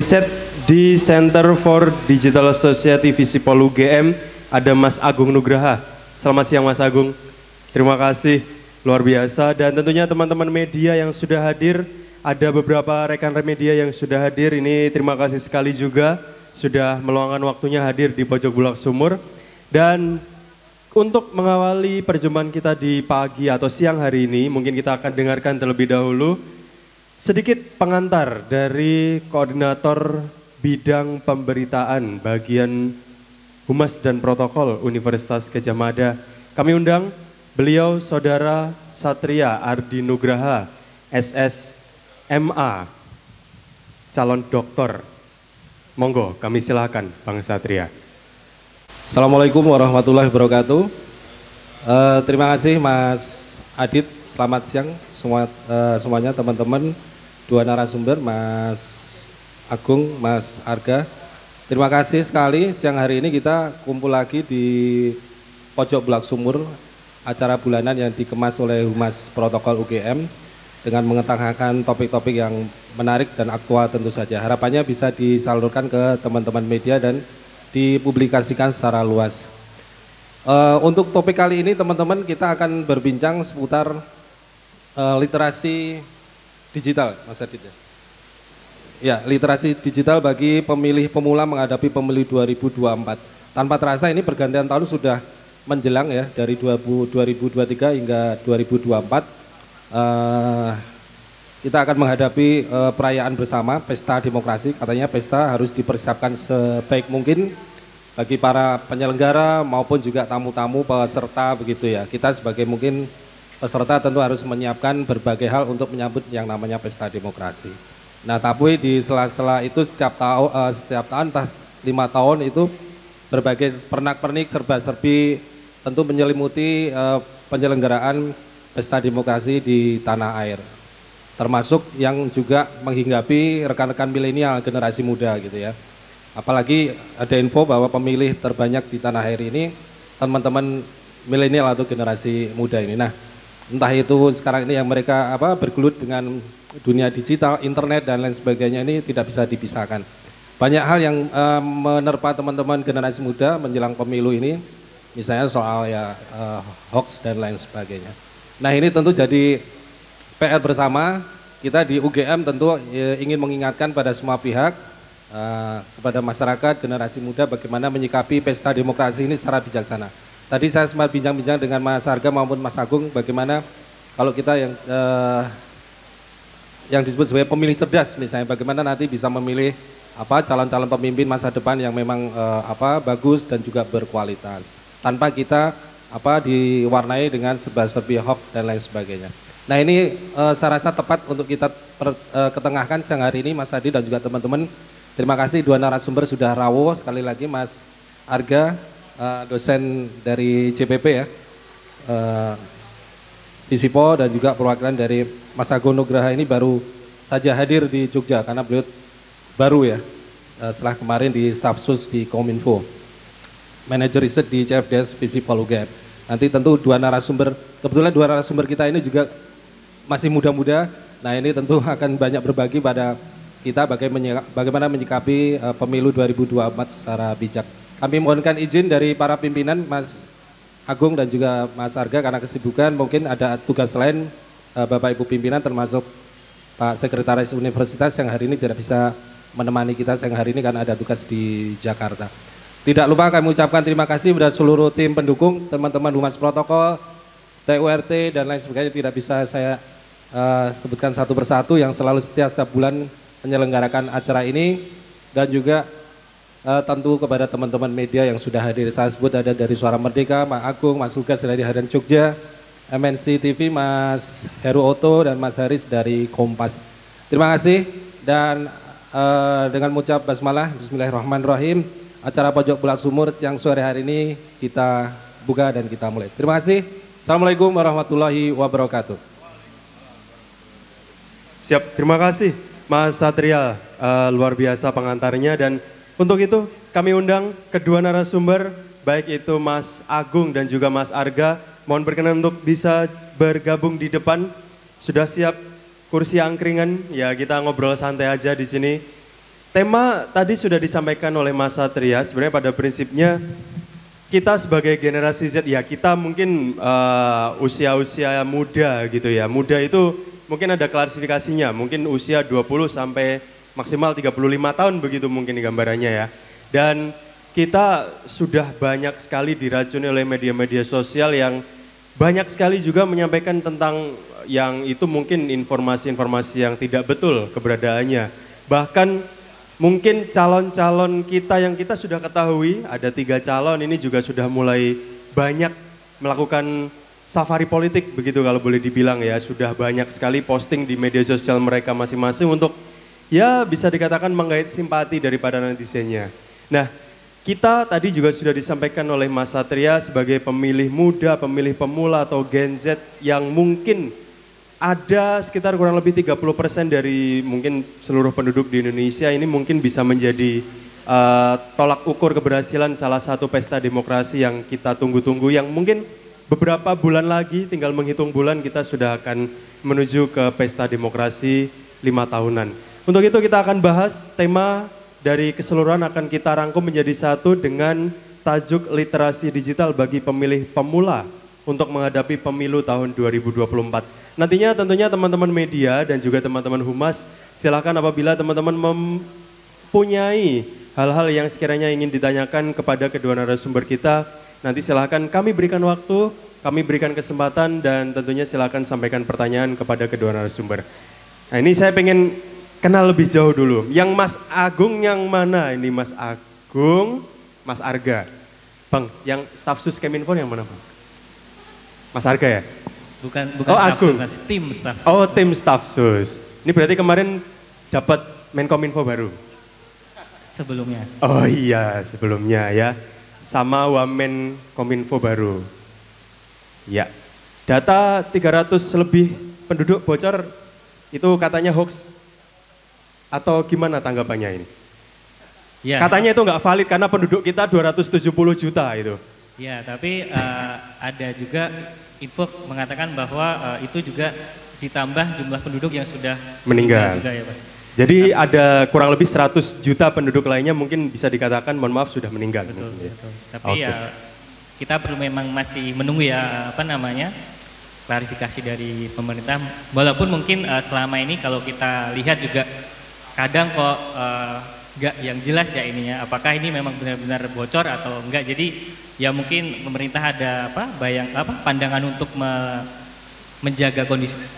Set di Center for Digital Society Visipol UGM ada Mas Agung Nugraha. Selamat siang Mas Agung. Terima kasih luar biasa dan tentunya teman-teman media yang sudah hadir, ada beberapa rekan media yang sudah hadir. Ini terima kasih sekali juga sudah meluangkan waktunya hadir di Pojok Bulak Sumur. Dan untuk mengawali perjumpaan kita di pagi atau siang hari ini, mungkin kita akan dengarkan terlebih dahulu sedikit pengantar dari Koordinator Bidang Pemberitaan Bagian Humas dan Protokol Universitas Gadjah Mada. Kami undang beliau Saudara Satria Ardi Nugraha, SSMA, calon doktor. Monggo, kami silakan Bang Satria. Assalamualaikum warahmatullahi wabarakatuh. Terima kasih Mas Adit, selamat siang semuanya teman-teman, dua narasumber, Mas Agung, Mas Arga. Terima kasih sekali siang hari ini kita kumpul lagi di Pojok Bulak Sumur, acara bulanan yang dikemas oleh Humas Protokol UGM dengan mengetengahkan topik-topik yang menarik dan aktual tentu saja. Harapannya bisa disalurkan ke teman-teman media dan dipublikasikan secara luas. Untuk topik kali ini teman-teman kita akan berbincang seputar literasi digital, Mas Adit. Ya, literasi digital bagi pemilih pemula menghadapi pemilu 2024. Tanpa terasa ini pergantian tahun sudah menjelang ya, dari 2023 hingga 2024. Kita akan menghadapi perayaan bersama, pesta demokrasi. Katanya pesta harus dipersiapkan sebaik mungkin bagi para penyelenggara maupun juga tamu-tamu peserta begitu ya. Kita sebagai mungkin peserta tentu harus menyiapkan berbagai hal untuk menyambut yang namanya pesta demokrasi. Nah, tapi di sela-sela itu setiap tahun 5 tahun itu berbagai pernak-pernik serba-serbi tentu menyelimuti penyelenggaraan pesta demokrasi di tanah air. Termasuk yang juga menghinggapi rekan-rekan milenial generasi muda gitu ya. Apalagi ada info bahwa pemilih terbanyak di tanah air ini teman-teman milenial atau generasi muda ini. Nah, entah itu sekarang ini yang mereka bergelut dengan dunia digital, internet dan lain sebagainya, ini tidak bisa dipisahkan. Banyak hal yang menerpa teman-teman generasi muda menjelang pemilu ini, misalnya soal hoax dan lain sebagainya. Nah, ini tentu jadi PR bersama kita di UGM, tentu ingin mengingatkan pada semua pihak, kepada masyarakat generasi muda bagaimana menyikapi pesta demokrasi ini secara bijaksana. Tadi saya sempat bincang-bincang dengan Mas Arga maupun Mas Agung bagaimana kalau kita yang disebut sebagai pemilih cerdas, misalnya bagaimana nanti bisa memilih calon-calon pemimpin masa depan yang memang bagus dan juga berkualitas tanpa kita diwarnai dengan serba-serbi hoax dan lain sebagainya. Nah, ini saya rasa tepat untuk kita ketengahkan siang hari ini Mas Adi dan juga teman-teman. Terima kasih dua narasumber sudah rawuh, sekali lagi Mas Arga, dosen dari CPP ya, Visipo, dan juga perwakilan dari Mas Agung Nugraha ini baru saja hadir di Jogja karena beliau baru ya, setelah kemarin di staf sus di Kominfo, manajer riset di CFDS Visipo UGM. Nanti tentu kebetulan dua narasumber kita ini juga masih muda-muda. Nah, ini tentu akan banyak berbagi pada kita bagaimana menyikapi pemilu 2024 secara bijak. Kami mohonkan izin dari para pimpinan Mas Agung dan juga Mas Arga karena kesibukan, mungkin ada tugas lain Bapak Ibu pimpinan termasuk Pak Sekretaris Universitas yang hari ini tidak bisa menemani kita siang hari ini karena ada tugas di Jakarta. Tidak lupa kami ucapkan terima kasih kepada seluruh tim pendukung, teman-teman Humas Protokol, TURT dan lain sebagainya, tidak bisa saya sebutkan satu persatu yang selalu setia setiap bulan menyelenggarakan acara ini, dan juga tentu kepada teman-teman media yang sudah hadir. Saya sebut ada dari Suara Merdeka, Mas Agung, Mas Lukas dari Harian Jogja, MNC TV, Mas Heru Oto dan Mas Haris dari Kompas. Terima kasih dan dengan mengucap basmalah, bismillahirrahmanirrahim, acara Pojok Bulak Sumur siang sore hari ini kita buka dan kita mulai. Terima kasih. Assalamualaikum warahmatullahi wabarakatuh. Siap, terima kasih Mas Satria, luar biasa pengantarnya. Dan untuk itu kami undang kedua narasumber, baik itu Mas Agung dan juga Mas Arga. Mohon berkenan untuk bisa bergabung di depan. Sudah siap kursi angkringan? Ya, kita ngobrol santai aja di sini. tema tadi sudah disampaikan oleh Mas Satria, sebenarnya pada prinsipnya kita sebagai generasi Z, ya kita mungkin usia-usia muda gitu ya. Muda itu mungkin ada klasifikasinya, mungkin usia 20 sampai maksimal 35 tahun begitu mungkin gambarannya ya. Dan kita sudah banyak sekali diracuni oleh media-media sosial yang banyak sekali juga menyampaikan tentang yang itu mungkin informasi-informasi yang tidak betul keberadaannya. Bahkan mungkin calon-calon kita yang kita sudah ketahui, ada 3 calon ini juga sudah mulai banyak melakukan safari politik begitu kalau boleh dibilang ya. Sudah banyak sekali posting di media sosial mereka masing-masing untuk ya bisa dikatakan menggait simpati daripada netizennya. Nah, kita tadi juga sudah disampaikan oleh Mas Satria sebagai pemilih muda, pemilih pemula atau Gen Z yang mungkin ada sekitar kurang lebih 30% dari mungkin seluruh penduduk di Indonesia ini mungkin bisa menjadi tolak ukur keberhasilan salah satu pesta demokrasi yang kita tunggu-tunggu, yang mungkin beberapa bulan lagi, tinggal menghitung bulan kita sudah akan menuju ke pesta demokrasi 5 tahunan. Untuk itu kita akan bahas tema dari keseluruhan akan kita rangkum menjadi satu dengan tajuk literasi digital bagi pemilih pemula untuk menghadapi pemilu tahun 2024. Nantinya tentunya teman-teman media dan juga teman-teman humas silakan apabila teman-teman mempunyai hal-hal yang sekiranya ingin ditanyakan kepada kedua narasumber kita, nanti silakan kami berikan waktu, kami berikan kesempatan dan tentunya silakan sampaikan pertanyaan kepada kedua narasumber. Nah ini saya pengen kenal lebih jauh dulu. Yang Mas Agung yang mana ini? Mas Agung, Mas Arga. Bang, yang staf sus Keminfo yang mana Bang? Mas Arga ya? Bukan oh, staf Agung. sus, Mas. Tim staf sus. Oh, tim staf sus. Ini berarti kemarin dapat Menkominfo baru? Sebelumnya. Oh iya, sebelumnya ya. Sama Wamen Kominfo baru. Ya. Data 300 lebih penduduk bocor itu katanya hoax. Atau gimana tanggapannya ini? Ya. Katanya itu nggak valid karena penduduk kita 270 juta itu. Ya, tapi ada juga info mengatakan bahwa itu juga ditambah jumlah penduduk yang sudah meninggal. Juga, ya, Pak. Jadi ada kurang lebih 100 juta penduduk lainnya mungkin bisa dikatakan mohon maaf sudah meninggal. Betul, mungkin, betul. Ya. Tapi ya kita perlu memang masih menunggu ya klarifikasi dari pemerintah. Walaupun mungkin selama ini kalau kita lihat juga kadang kok nggak yang jelas ya ininya, apakah ini memang benar-benar bocor atau enggak. Jadi ya mungkin pemerintah ada pandangan untuk menjaga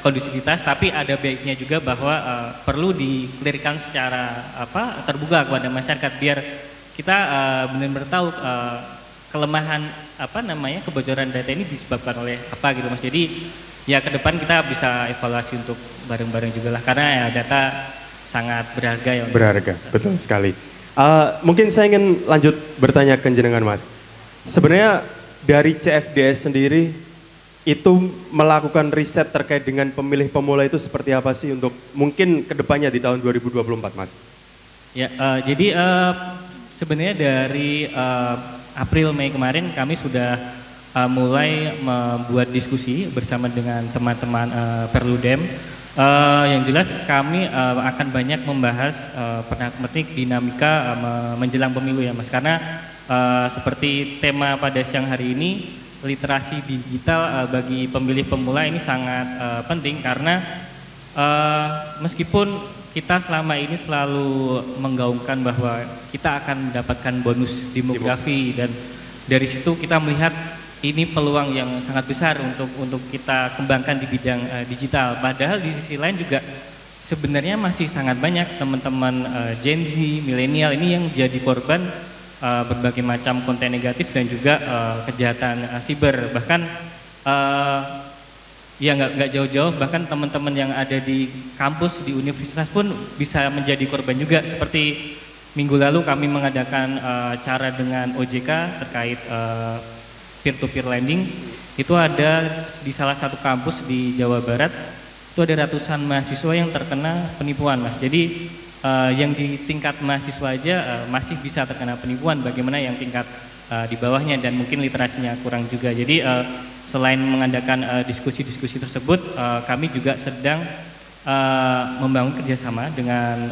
kondusivitas, tapi ada baiknya juga bahwa perlu diklirkan secara terbuka kepada masyarakat biar kita benar-benar tahu kelemahan kebocoran data ini disebabkan oleh apa gitu Mas. Jadi ya ke depan kita bisa evaluasi untuk bareng-bareng juga lah, karena ya data sangat berharga ya. Berharga, betul sekali. Mungkin saya ingin lanjut bertanya ke jenengan Mas. Sebenarnya dari CFDS sendiri itu melakukan riset terkait dengan pemilih pemula itu seperti apa sih untuk mungkin kedepannya di tahun 2024 Mas? Ya, jadi sebenarnya dari April Mei kemarin kami sudah mulai membuat diskusi bersama dengan teman-teman Perludem. Yang jelas kami akan banyak membahas pernak-pernik dinamika menjelang pemilu ya Mas, karena seperti tema pada siang hari ini, literasi digital bagi pemilih pemula ini sangat penting karena meskipun kita selama ini selalu menggaungkan bahwa kita akan mendapatkan bonus demografi dan dari situ kita melihat ini peluang yang sangat besar untuk kita kembangkan di bidang digital. Padahal di sisi lain juga sebenarnya masih sangat banyak teman-teman Gen Z, milenial ini yang jadi korban berbagai macam konten negatif dan juga kejahatan siber. Bahkan ya nggak jauh-jauh, bahkan teman-teman yang ada di kampus, di universitas pun bisa menjadi korban juga. Seperti minggu lalu kami mengadakan acara dengan OJK terkait peer-to-peer lending. Itu ada di salah satu kampus di Jawa Barat, itu ada ratusan mahasiswa yang terkena penipuan Mas. Jadi yang di tingkat mahasiswa aja masih bisa terkena penipuan, bagaimana yang tingkat di bawahnya dan mungkin literasinya kurang juga. Jadi selain mengadakan diskusi-diskusi tersebut, kami juga sedang membangun kerjasama dengan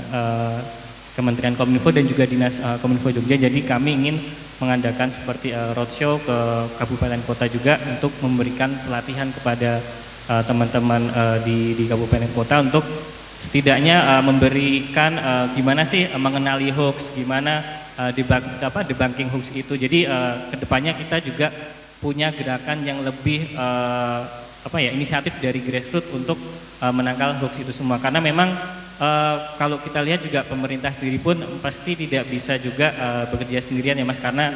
Kementerian Kominfo dan juga Dinas Kominfo Jogja. Jadi kami ingin mengadakan seperti roadshow ke kabupaten kota juga untuk memberikan pelatihan kepada teman-teman di kabupaten kota untuk setidaknya memberikan gimana sih mengenali hoax, gimana debunking hoax itu. Jadi kedepannya kita juga punya gerakan yang lebih inisiatif dari grassroots untuk menangkal hoax itu semua. Karena memang kalau kita lihat juga pemerintah sendiri pun pasti tidak bisa juga bekerja sendirian ya Mas, karena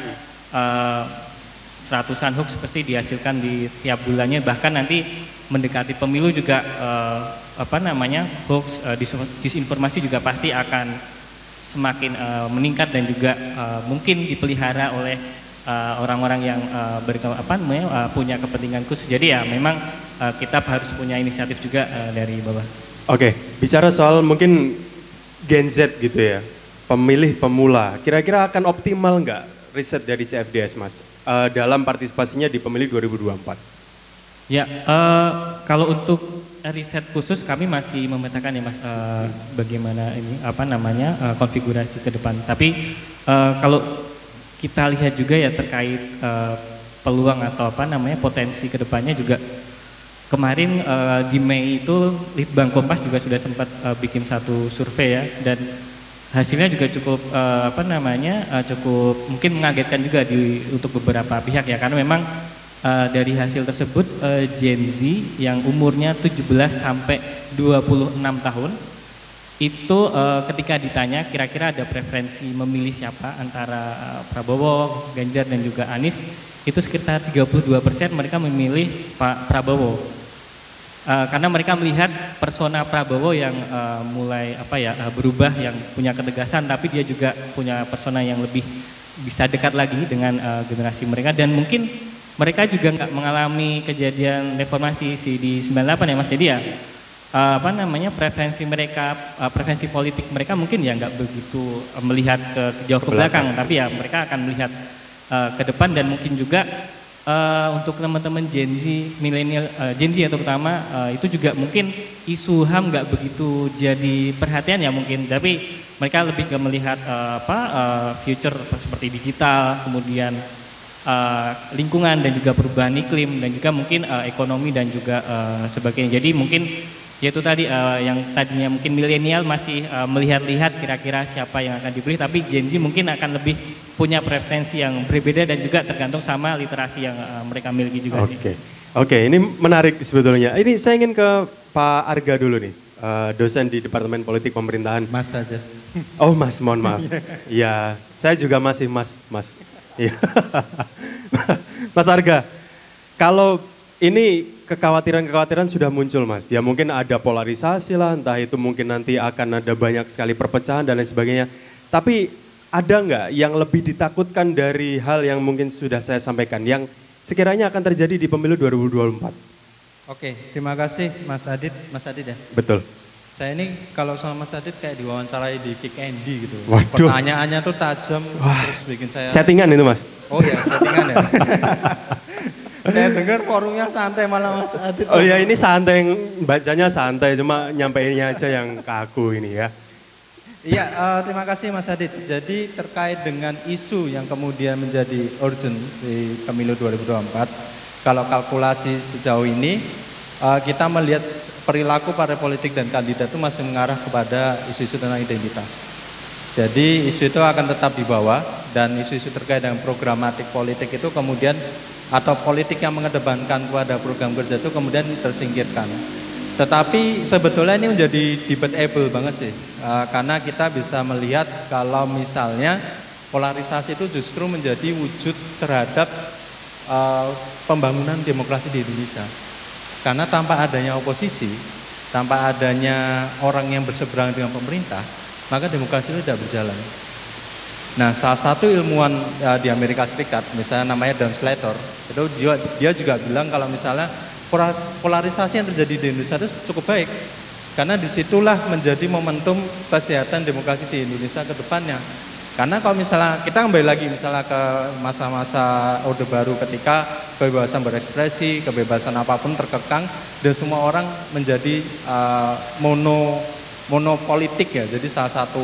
ratusan hoax pasti dihasilkan di tiap bulannya, bahkan nanti mendekati pemilu juga hoax, disinformasi juga pasti akan semakin meningkat dan juga mungkin dipelihara oleh orang-orang yang punya kepentingan khusus. Jadi ya memang kita harus punya inisiatif juga dari bawah. Oke, bicara soal mungkin Gen Z gitu ya, pemilih pemula, kira-kira akan optimal nggak riset dari CFDS Mas dalam partisipasinya di pemilih 2024? Ya, kalau untuk riset khusus kami masih memetakan ya Mas bagaimana ini konfigurasi ke depan. Tapi kalau kita lihat juga ya terkait peluang atau potensi ke depannya juga kemarin di Mei itu Litbang Kompas juga sudah sempat bikin satu survei ya, dan hasilnya juga cukup cukup mungkin mengagetkan juga untuk beberapa pihak ya, karena memang dari hasil tersebut Gen Z yang umurnya 17 sampai 26 tahun itu ketika ditanya kira-kira ada preferensi memilih siapa antara Prabowo, Ganjar dan juga Anies, itu sekitar 32% mereka memilih Pak Prabowo. Karena mereka melihat persona Prabowo yang mulai berubah, yang punya ketegasan, tapi dia juga punya persona yang lebih bisa dekat lagi dengan generasi mereka, dan mungkin mereka juga nggak mengalami kejadian reformasi di 98 ya Mas. Jadi ya preferensi mereka, preferensi politik mereka mungkin ya nggak begitu melihat jauh ke belakang, tapi ya mereka akan melihat ke depan. Dan mungkin juga untuk teman-teman Gen Z, milenial Gen Z ya terutama, itu juga mungkin isu HAM nggak begitu jadi perhatian ya mungkin, tapi mereka lebih ke melihat future seperti digital, kemudian lingkungan dan juga perubahan iklim, dan juga mungkin ekonomi dan juga sebagainya. Jadi mungkin yaitu tadi yang tadinya mungkin milenial masih melihat-lihat kira-kira siapa yang akan dipilih, tapi Gen Z mungkin akan lebih punya preferensi yang berbeda dan juga tergantung sama literasi yang mereka miliki juga sih. Oke, ini menarik sebetulnya. Ini saya ingin ke Pak Arga dulu nih, dosen di Departemen Politik Pemerintahan. Mas saja. Oh Mas, mohon maaf. Iya, saya juga masih Mas. Iya. Mas Arga, kalau ini kekhawatiran sudah muncul Mas, ya mungkin ada polarisasi lah, entah itu mungkin nanti akan ada banyak sekali perpecahan dan lain sebagainya. Tapi ada nggak yang lebih ditakutkan dari hal yang mungkin sudah saya sampaikan, yang sekiranya akan terjadi di pemilu 2024? Oke, terima kasih Mas Adit ya. Betul. Saya ini kalau sama Mas Adit kayak diwawancarai di Kick Andy gitu. Waduh. Pertanyaannya tuh tajam. Wah. Terus bikin saya... Settingan itu Mas? Oh ya, settingan ya. Saya dengar forumnya santai malah Mas Adit. Oh ya, ini santai, bacanya santai, cuma nyampeinnya aja yang kaku ini ya. Iya, terima kasih Mas Adit. Jadi terkait dengan isu yang kemudian menjadi urgent di pemilu 2024, kalau kalkulasi sejauh ini kita melihat perilaku partai politik dan kandidat itu masih mengarah kepada isu-isu tentang identitas. Jadi isu itu akan tetap dibawa, dan isu-isu terkait dengan programatik politik itu kemudian, atau politik yang mengedepankan kepada program kerja itu kemudian tersingkirkan. Tetapi sebetulnya ini menjadi debatable banget sih, karena kita bisa melihat kalau misalnya polarisasi itu justru menjadi wujud terhadap pembangunan demokrasi di Indonesia. Karena tanpa adanya oposisi, tanpa adanya orang yang berseberangan dengan pemerintah, maka demokrasi itu tidak berjalan. Nah, salah satu ilmuwan di Amerika Serikat, misalnya namanya Dan Slater, itu dia juga bilang kalau misalnya polarisasi yang terjadi di Indonesia itu cukup baik, karena disitulah menjadi momentum kesehatan demokrasi di Indonesia ke depannya. Karena kalau misalnya kita kembali lagi misalnya ke masa-masa Orde Baru, ketika kebebasan berekspresi, kebebasan apapun terkekang dan semua orang menjadi monopolitik ya, jadi salah satu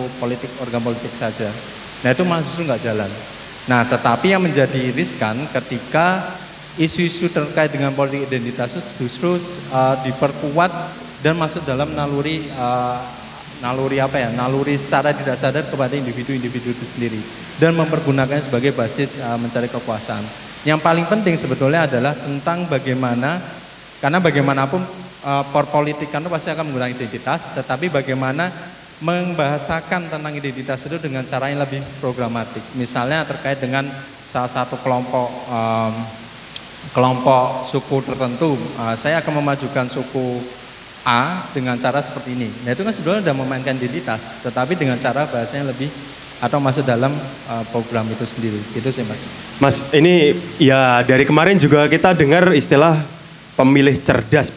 organ politik saja. Nah itu malah justru nggak jalan. Nah tetapi yang menjadi riskan ketika isu-isu terkait dengan politik identitas itu justru diperkuat dan masuk dalam naluri secara tidak sadar kepada individu-individu itu sendiri dan mempergunakannya sebagai basis mencari kekuasaan. Yang paling penting sebetulnya adalah tentang bagaimana, karena bagaimanapun politik kan pasti akan menggunakan identitas, tetapi bagaimana membahasakan tentang identitas itu dengan cara yang lebih programatik. Misalnya terkait dengan salah satu kelompok suku tertentu, saya akan memajukan suku A dengan cara seperti ini. Nah itu kan sebenarnya sudah memainkan identitas, tetapi dengan cara bahasanya lebih atau masuk dalam program itu sendiri. Itu sih Mas. Mas, ini ya dari kemarin juga kita dengar istilah pemilih cerdas.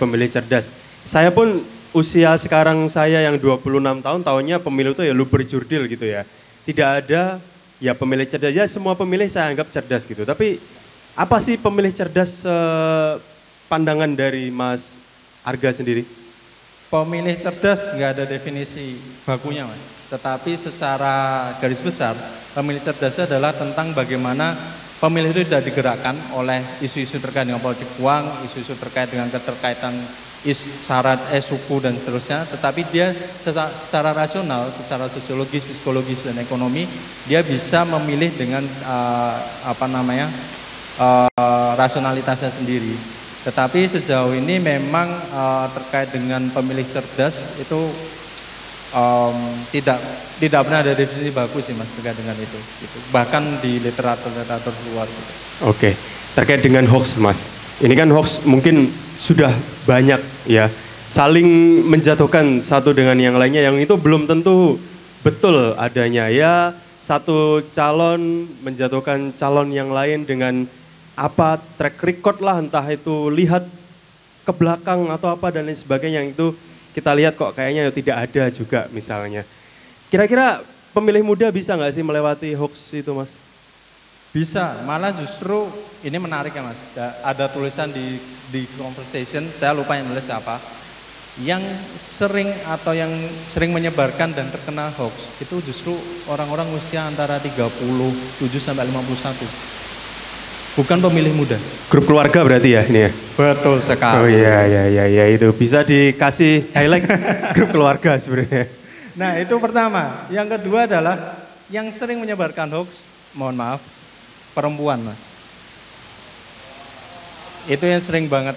Saya pun usia sekarang saya yang 26 tahun, tahunnya pemilu itu ya lu berjurdil gitu ya. Tidak ada ya pemilih cerdas, ya semua pemilih saya anggap cerdas gitu. Tapi apa sih pemilih cerdas pandangan dari Mas Arga sendiri? Pemilih cerdas nggak ada definisi bakunya Mas. Tetapi secara garis besar, pemilih cerdas adalah tentang bagaimana pemilih itu tidak digerakkan oleh isu-isu terkait dengan politik uang, isu-isu terkait dengan keterkaitan syarat suku dan seterusnya, tetapi dia secara rasional, secara sosiologis, psikologis dan ekonomi, dia bisa memilih dengan rasionalitasnya sendiri. Tetapi sejauh ini memang terkait dengan pemilih cerdas itu tidak pernah ada definisi bagus sih Mas terkait dengan itu. Gitu. Bahkan di literatur luar. Gitu. Oke, terkait dengan hoax Mas. Ini kan hoax mungkin sudah banyak ya, saling menjatuhkan satu dengan yang lainnya yang itu belum tentu betul adanya ya. Satu calon menjatuhkan calon yang lain dengan apa track record lah, entah itu lihat ke belakang atau apa dan lain sebagainya, yang itu kita lihat kok kayaknya tidak ada juga misalnya. Kira-kira pemilih muda bisa nggak sih melewati hoax itu Mas? Bisa, malah justru ini menarik ya Mas. Ada tulisan di conversation, saya lupa yang nulis siapa, yang sering menyebarkan dan terkena hoax itu justru orang-orang usia antara 37 sampai 51. Bukan pemilih muda. Grup keluarga berarti ya ini ya? Betul sekali. Oh iya itu bisa dikasih highlight grup keluarga sebenarnya. Nah itu pertama. Yang kedua adalah yang sering menyebarkan hoax, mohon maaf, perempuan Mas. Itu yang sering banget,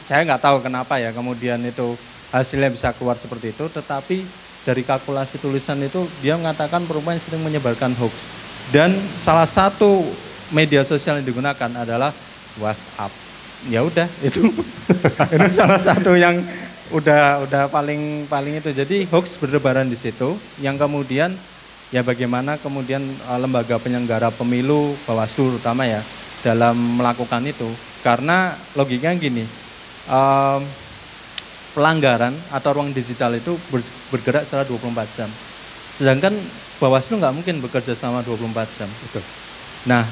saya nggak tahu kenapa ya kemudian itu hasilnya bisa keluar seperti itu, tetapi dari kalkulasi tulisan itu dia mengatakan perempuan yang sering menyebarkan hoax. Dan salah satu media sosial yang digunakan adalah WhatsApp. Ya udah itu salah satu yang udah paling itu. Jadi hoax berdebaran di situ, yang kemudian ya bagaimana kemudian lembaga penyelenggara pemilu, Bawaslu terutama ya dalam melakukan itu. Karena logikanya gini, pelanggaran atau ruang digital itu bergerak secara 24 jam. Sedangkan Bawaslu nggak mungkin bekerja selama 24 jam. Betul. Nah,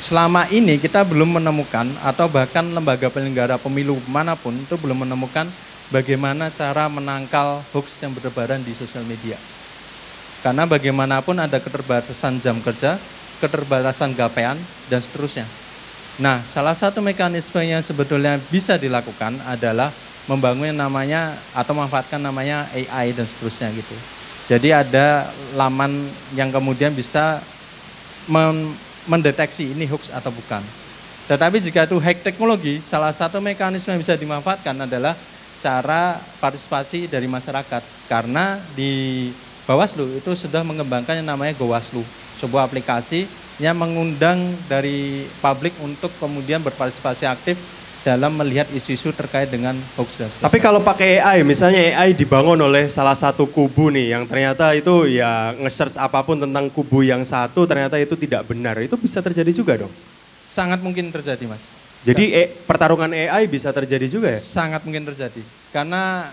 selama ini kita belum menemukan atau bahkan lembaga penyelenggara pemilu manapun itu belum menemukan bagaimana cara menangkal hoax yang bertebaran di sosial media. Karena bagaimanapun ada keterbatasan jam kerja, keterbatasan gapean, dan seterusnya. Nah, salah satu mekanisme yang sebetulnya bisa dilakukan adalah membangun yang namanya atau memanfaatkan namanya AI dan seterusnya gitu. Jadi ada laman yang kemudian bisa mendeteksi ini hoax atau bukan. Tetapi jika itu hack teknologi, salah satu mekanisme yang bisa dimanfaatkan adalah cara partisipasi dari masyarakat. Karena di Bawaslu itu sudah mengembangkan yang namanya Gowaslu, sebuah aplikasi yang mengundang dari publik untuk kemudian berpartisipasi aktif dalam melihat isu-isu terkait dengan hoax dan seterusnya. Tapi kalau pakai AI, misalnya AI dibangun oleh salah satu kubu nih yang ternyata itu ya nge-search apapun tentang kubu yang satu ternyata itu tidak benar, itu bisa terjadi juga dong? Sangat mungkin terjadi Mas. Jadi pertarungan AI bisa terjadi juga ya? Sangat mungkin terjadi. Karena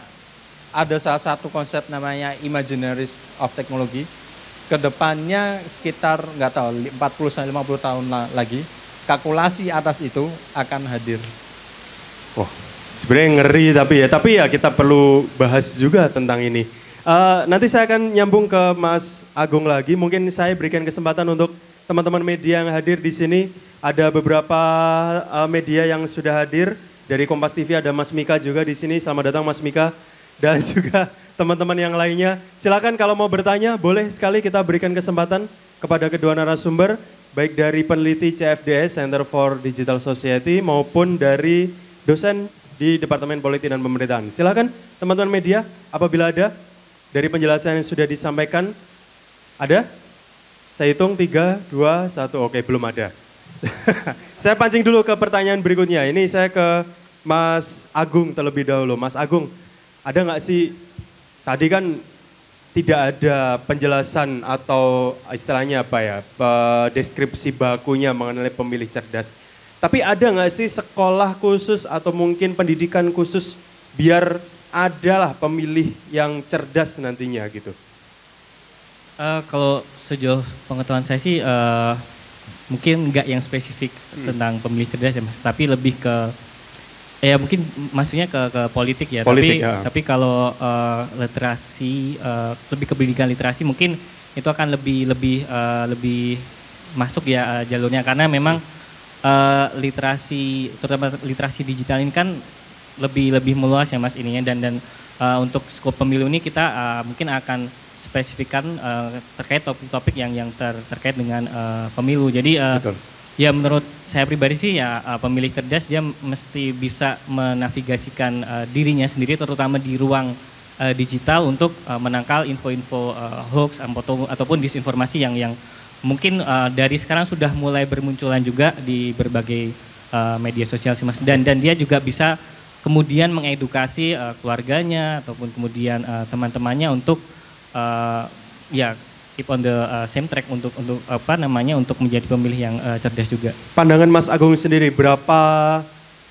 ada salah satu konsep namanya imaginaries of technology. Kedepannya sekitar nggak tahu 40-50 tahun lagi, kalkulasi atas itu akan hadir. Wah, sebenarnya ngeri tapi ya kita perlu bahas juga tentang ini. Nanti saya akan nyambung ke Mas Agung lagi. Mungkin saya berikan kesempatan untuk teman-teman media yang hadir di sini. Ada beberapa media yang sudah hadir. Dari Kompas TV ada Mas Mika juga di sini. Selamat datang Mas Mika. Dan juga teman-teman yang lainnya. Silakan kalau mau bertanya, boleh sekali kita berikan kesempatan kepada kedua narasumber. Baik dari peneliti CFDS, Center for Digital Society, maupun dari dosen di Departemen Politik dan Pemerintahan. Silakan teman-teman media, apabila ada dari penjelasan yang sudah disampaikan. Ada? Saya hitung 3, 2, 1, oke belum ada. Saya pancing dulu ke pertanyaan berikutnya. Ini saya ke Mas Agung terlebih dahulu. Mas Agung, ada nggak sih, tadi kan tidak ada penjelasan atau istilahnya apa ya, deskripsi bakunya mengenai pemilih cerdas. Tapi ada nggak sih sekolah khusus atau mungkin pendidikan khusus biar adalah pemilih yang cerdas nantinya gitu? Kalau sejauh pengetahuan saya sih mungkin nggak yang spesifik tentang pemilih cerdas ya Mas, tapi lebih ke ya mungkin maksudnya ke politik ya. Politik, tapi kalau literasi lebih ke pendidikan literasi mungkin itu akan lebih masuk ya jalurnya, karena memang literasi, terutama literasi digital ini kan lebih meluas ya Mas ininya, dan untuk skop pemilu ini kita mungkin akan spesifikkan terkait topik-topik yang terkait dengan pemilu. Jadi ya menurut saya pribadi sih ya pemilih cerdas dia mesti bisa menavigasikan dirinya sendiri terutama di ruang digital untuk menangkal info-info hoax ataupun disinformasi yang mungkin dari sekarang sudah mulai bermunculan juga di berbagai media sosial sih Mas, dan dia juga bisa kemudian mengedukasi keluarganya ataupun kemudian teman-temannya untuk ya keep on the same track untuk untuk menjadi pemilih yang cerdas juga. Pandangan Mas Agung sendiri, berapa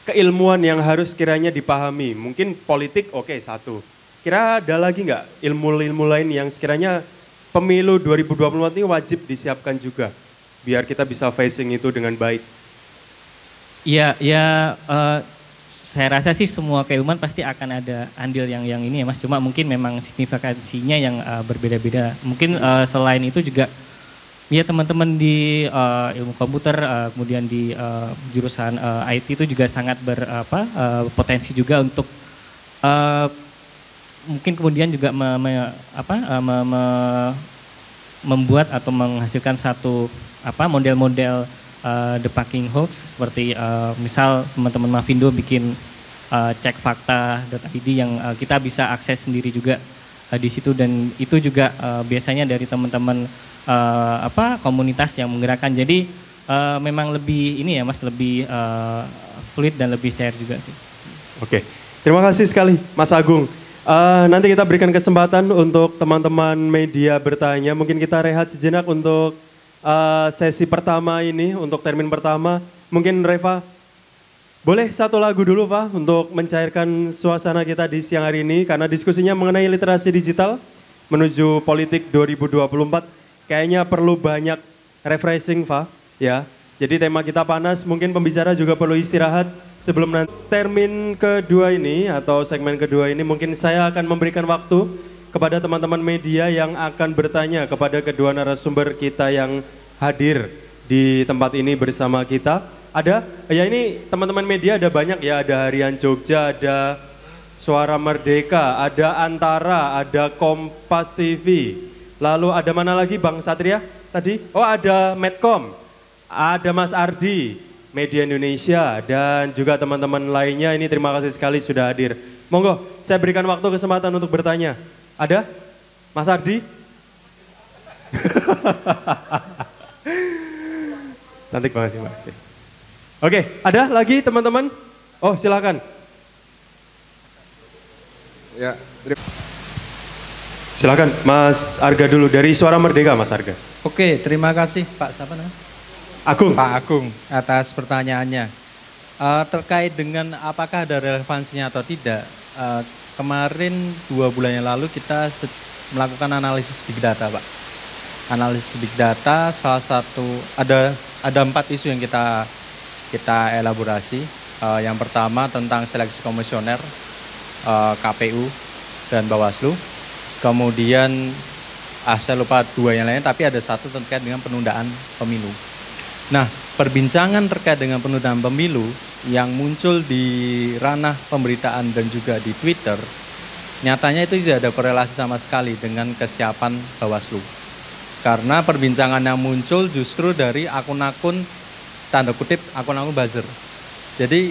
keilmuan yang harus kiranya dipahami? Mungkin politik oke, satu. Kira ada lagi nggak ilmu-ilmu lain yang sekiranya pemilu 2024 ini wajib disiapkan juga biar kita bisa facing itu dengan baik? Saya rasa sih semua keilmuan pasti akan ada andil yang ini ya Mas, cuma mungkin memang signifikansinya yang berbeda-beda. Mungkin selain itu juga ya teman-teman di ilmu komputer, kemudian di jurusan IT itu juga sangat berpotensi juga untuk mungkin kemudian juga membuat atau menghasilkan satu model-model debunking hoax seperti misal teman-teman Mavindo bikin cek fakta.id yang kita bisa akses sendiri juga di situ, dan itu juga biasanya dari teman-teman komunitas yang menggerakkan. Jadi memang lebih ini ya Mas, lebih fluid dan lebih cair juga sih. Oke, terima kasih sekali Mas Agung. Nanti kita berikan kesempatan untuk teman-teman media bertanya. Mungkin kita rehat sejenak untuk sesi pertama ini, untuk termin pertama. Mungkin Reva, boleh satu lagu dulu Pak untuk mencairkan suasana kita di siang hari ini. Karena diskusinya mengenai literasi digital menuju politik 2024. Kayaknya perlu banyak refreshing Pak ya. Jadi tema kita panas, mungkin pembicara juga perlu istirahat. Sebelum nanti termin kedua ini atau segmen kedua ini, mungkin saya akan memberikan waktu kepada teman-teman media yang akan bertanya kepada kedua narasumber kita yang hadir di tempat ini bersama kita. Ada? Ya ini teman-teman media ada banyak ya, ada Harian Jogja, ada Suara Merdeka, ada Antara, ada Kompas TV. Lalu ada mana lagi Bang Satria tadi? Oh ada Medcom, ada Mas Ardi, Media Indonesia, dan juga teman-teman lainnya. Ini terima kasih sekali sudah hadir. Monggo, saya berikan waktu kesempatan untuk bertanya. Ada? Mas Ardi? Cantik banget sih Mas. Oke, ada lagi teman-teman? Oh silakan. Ya, silakan Mas Arga dulu dari Suara Merdeka Mas Arga. Oke, terima kasih Pak siapa namanya? Agung. Pak Agung atas pertanyaannya. Terkait dengan apakah ada relevansinya atau tidak, kemarin 2 bulan yang lalu kita melakukan analisis big data Pak. Analisis big data salah satu, ada 4 isu yang kita elaborasi. Yang pertama tentang seleksi komisioner KPU dan Bawaslu. kemudian saya lupa 2 yang lain, tapi ada 1 terkait dengan penundaan pemilu. Nah, perbincangan terkait dengan penundaan pemilu yang muncul di ranah pemberitaan dan juga di Twitter, nyatanya itu tidak ada korelasi sama sekali dengan kesiapan Bawaslu. Karena perbincangan yang muncul justru dari akun-akun, tanda kutip, akun-akun buzzer. Jadi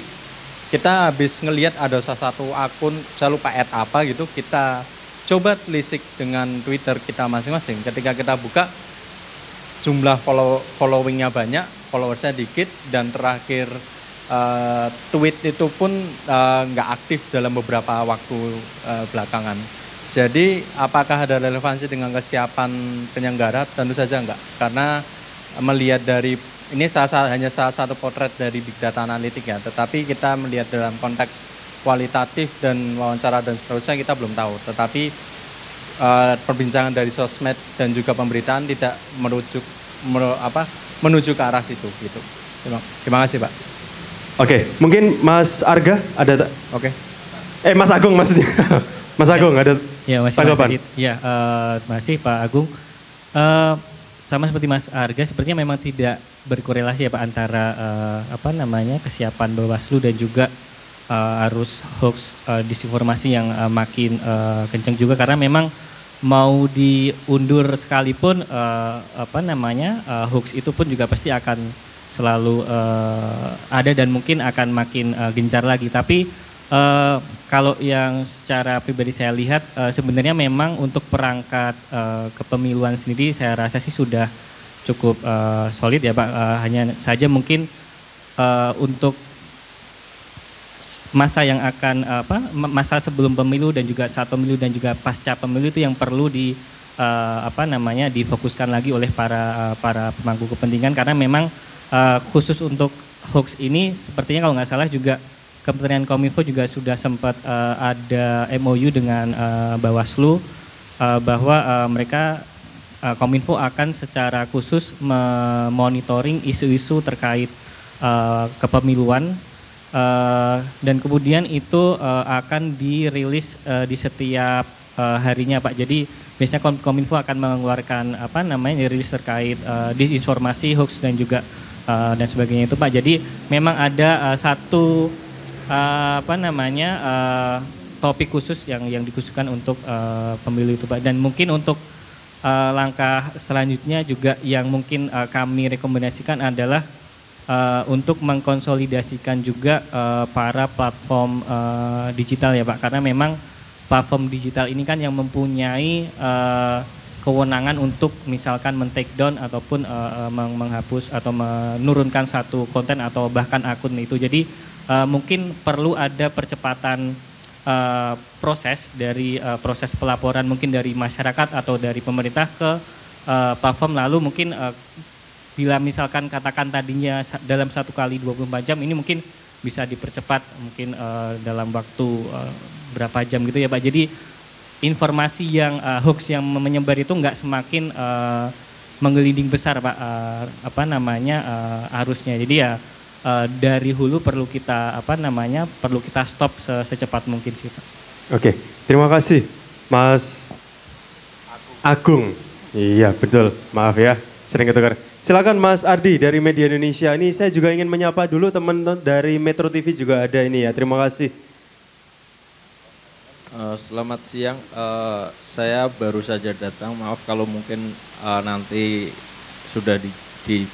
kita habis ngelihat ada salah satu akun, saya lupa @ apa gitu, kita coba telisik dengan Twitter kita masing-masing. Ketika kita buka, jumlah followingnya banyak, followersnya dikit, dan terakhir tweet itu pun nggak aktif dalam beberapa waktu belakangan. Jadi apakah ada relevansi dengan kesiapan penyelenggara? Tentu saja enggak, karena melihat dari ini hanya salah satu potret dari Big Data Analytics ya, tetapi kita melihat dalam konteks kualitatif dan wawancara dan seterusnya kita belum tahu. Tetapi perbincangan dari sosmed dan juga pemberitaan tidak menuju ke arah situ gitu. Terima kasih Pak. Oke, mungkin Mas Arga ada. Oke. Mas Agung maksudnya. Mas Agung ada tanggapan? Ya, terima kasih Pak Agung. Sama seperti Mas Arga, sepertinya memang tidak berkorelasi ya Pak antara kesiapan Bawaslu dan juga arus hoax disinformasi yang makin kencang juga, karena memang mau diundur sekalipun hoax itu pun juga pasti akan selalu ada dan mungkin akan makin gencar lagi. Tapi kalau yang secara pribadi saya lihat sebenarnya memang untuk perangkat kepemiluan sendiri saya rasa sih sudah cukup solid ya Pak. Hanya saja mungkin untuk masa yang akan masa sebelum pemilu dan juga saat pemilu dan juga pasca pemilu itu yang perlu difokuskan lagi oleh para pemangku kepentingan, karena memang khusus untuk hoax ini sepertinya kalau nggak salah juga Kementerian Kominfo juga sudah sempat ada MOU dengan Bawaslu bahwa mereka Kominfo akan secara khusus memonitoring isu-isu terkait kepemiluan dan kemudian itu akan dirilis di setiap harinya Pak. Jadi biasanya Kominfo akan mengeluarkan rilis terkait disinformasi, hoax dan juga dan sebagainya itu Pak. Jadi memang ada satu topik khusus yang dikhususkan untuk pemilu itu Pak. Dan mungkin untuk langkah selanjutnya juga yang mungkin kami rekomendasikan adalah untuk mengkonsolidasikan juga para platform digital ya Pak, karena memang platform digital ini kan yang mempunyai kewenangan untuk misalkan men-take down ataupun menghapus atau menurunkan satu konten atau bahkan akun itu. Jadi mungkin perlu ada percepatan proses dari proses pelaporan mungkin dari masyarakat atau dari pemerintah ke platform, lalu mungkin bila misalkan katakan tadinya dalam 1 kali 24 jam ini mungkin bisa dipercepat mungkin dalam waktu berapa jam gitu ya Pak. Jadi informasi yang hoax yang menyebar itu nggak semakin menggelinding besar Pak arusnya. Jadi ya dari hulu perlu kita perlu kita stop secepat mungkin sih Pak. Oke, terima kasih Mas Agung. Iya betul, maaf ya sering ketukar. Silakan Mas Ardi dari Media Indonesia. Ini saya juga ingin menyapa dulu teman dari Metro TV juga ada ini ya. Terima kasih. Selamat siang, saya baru saja datang, maaf kalau mungkin nanti sudah di...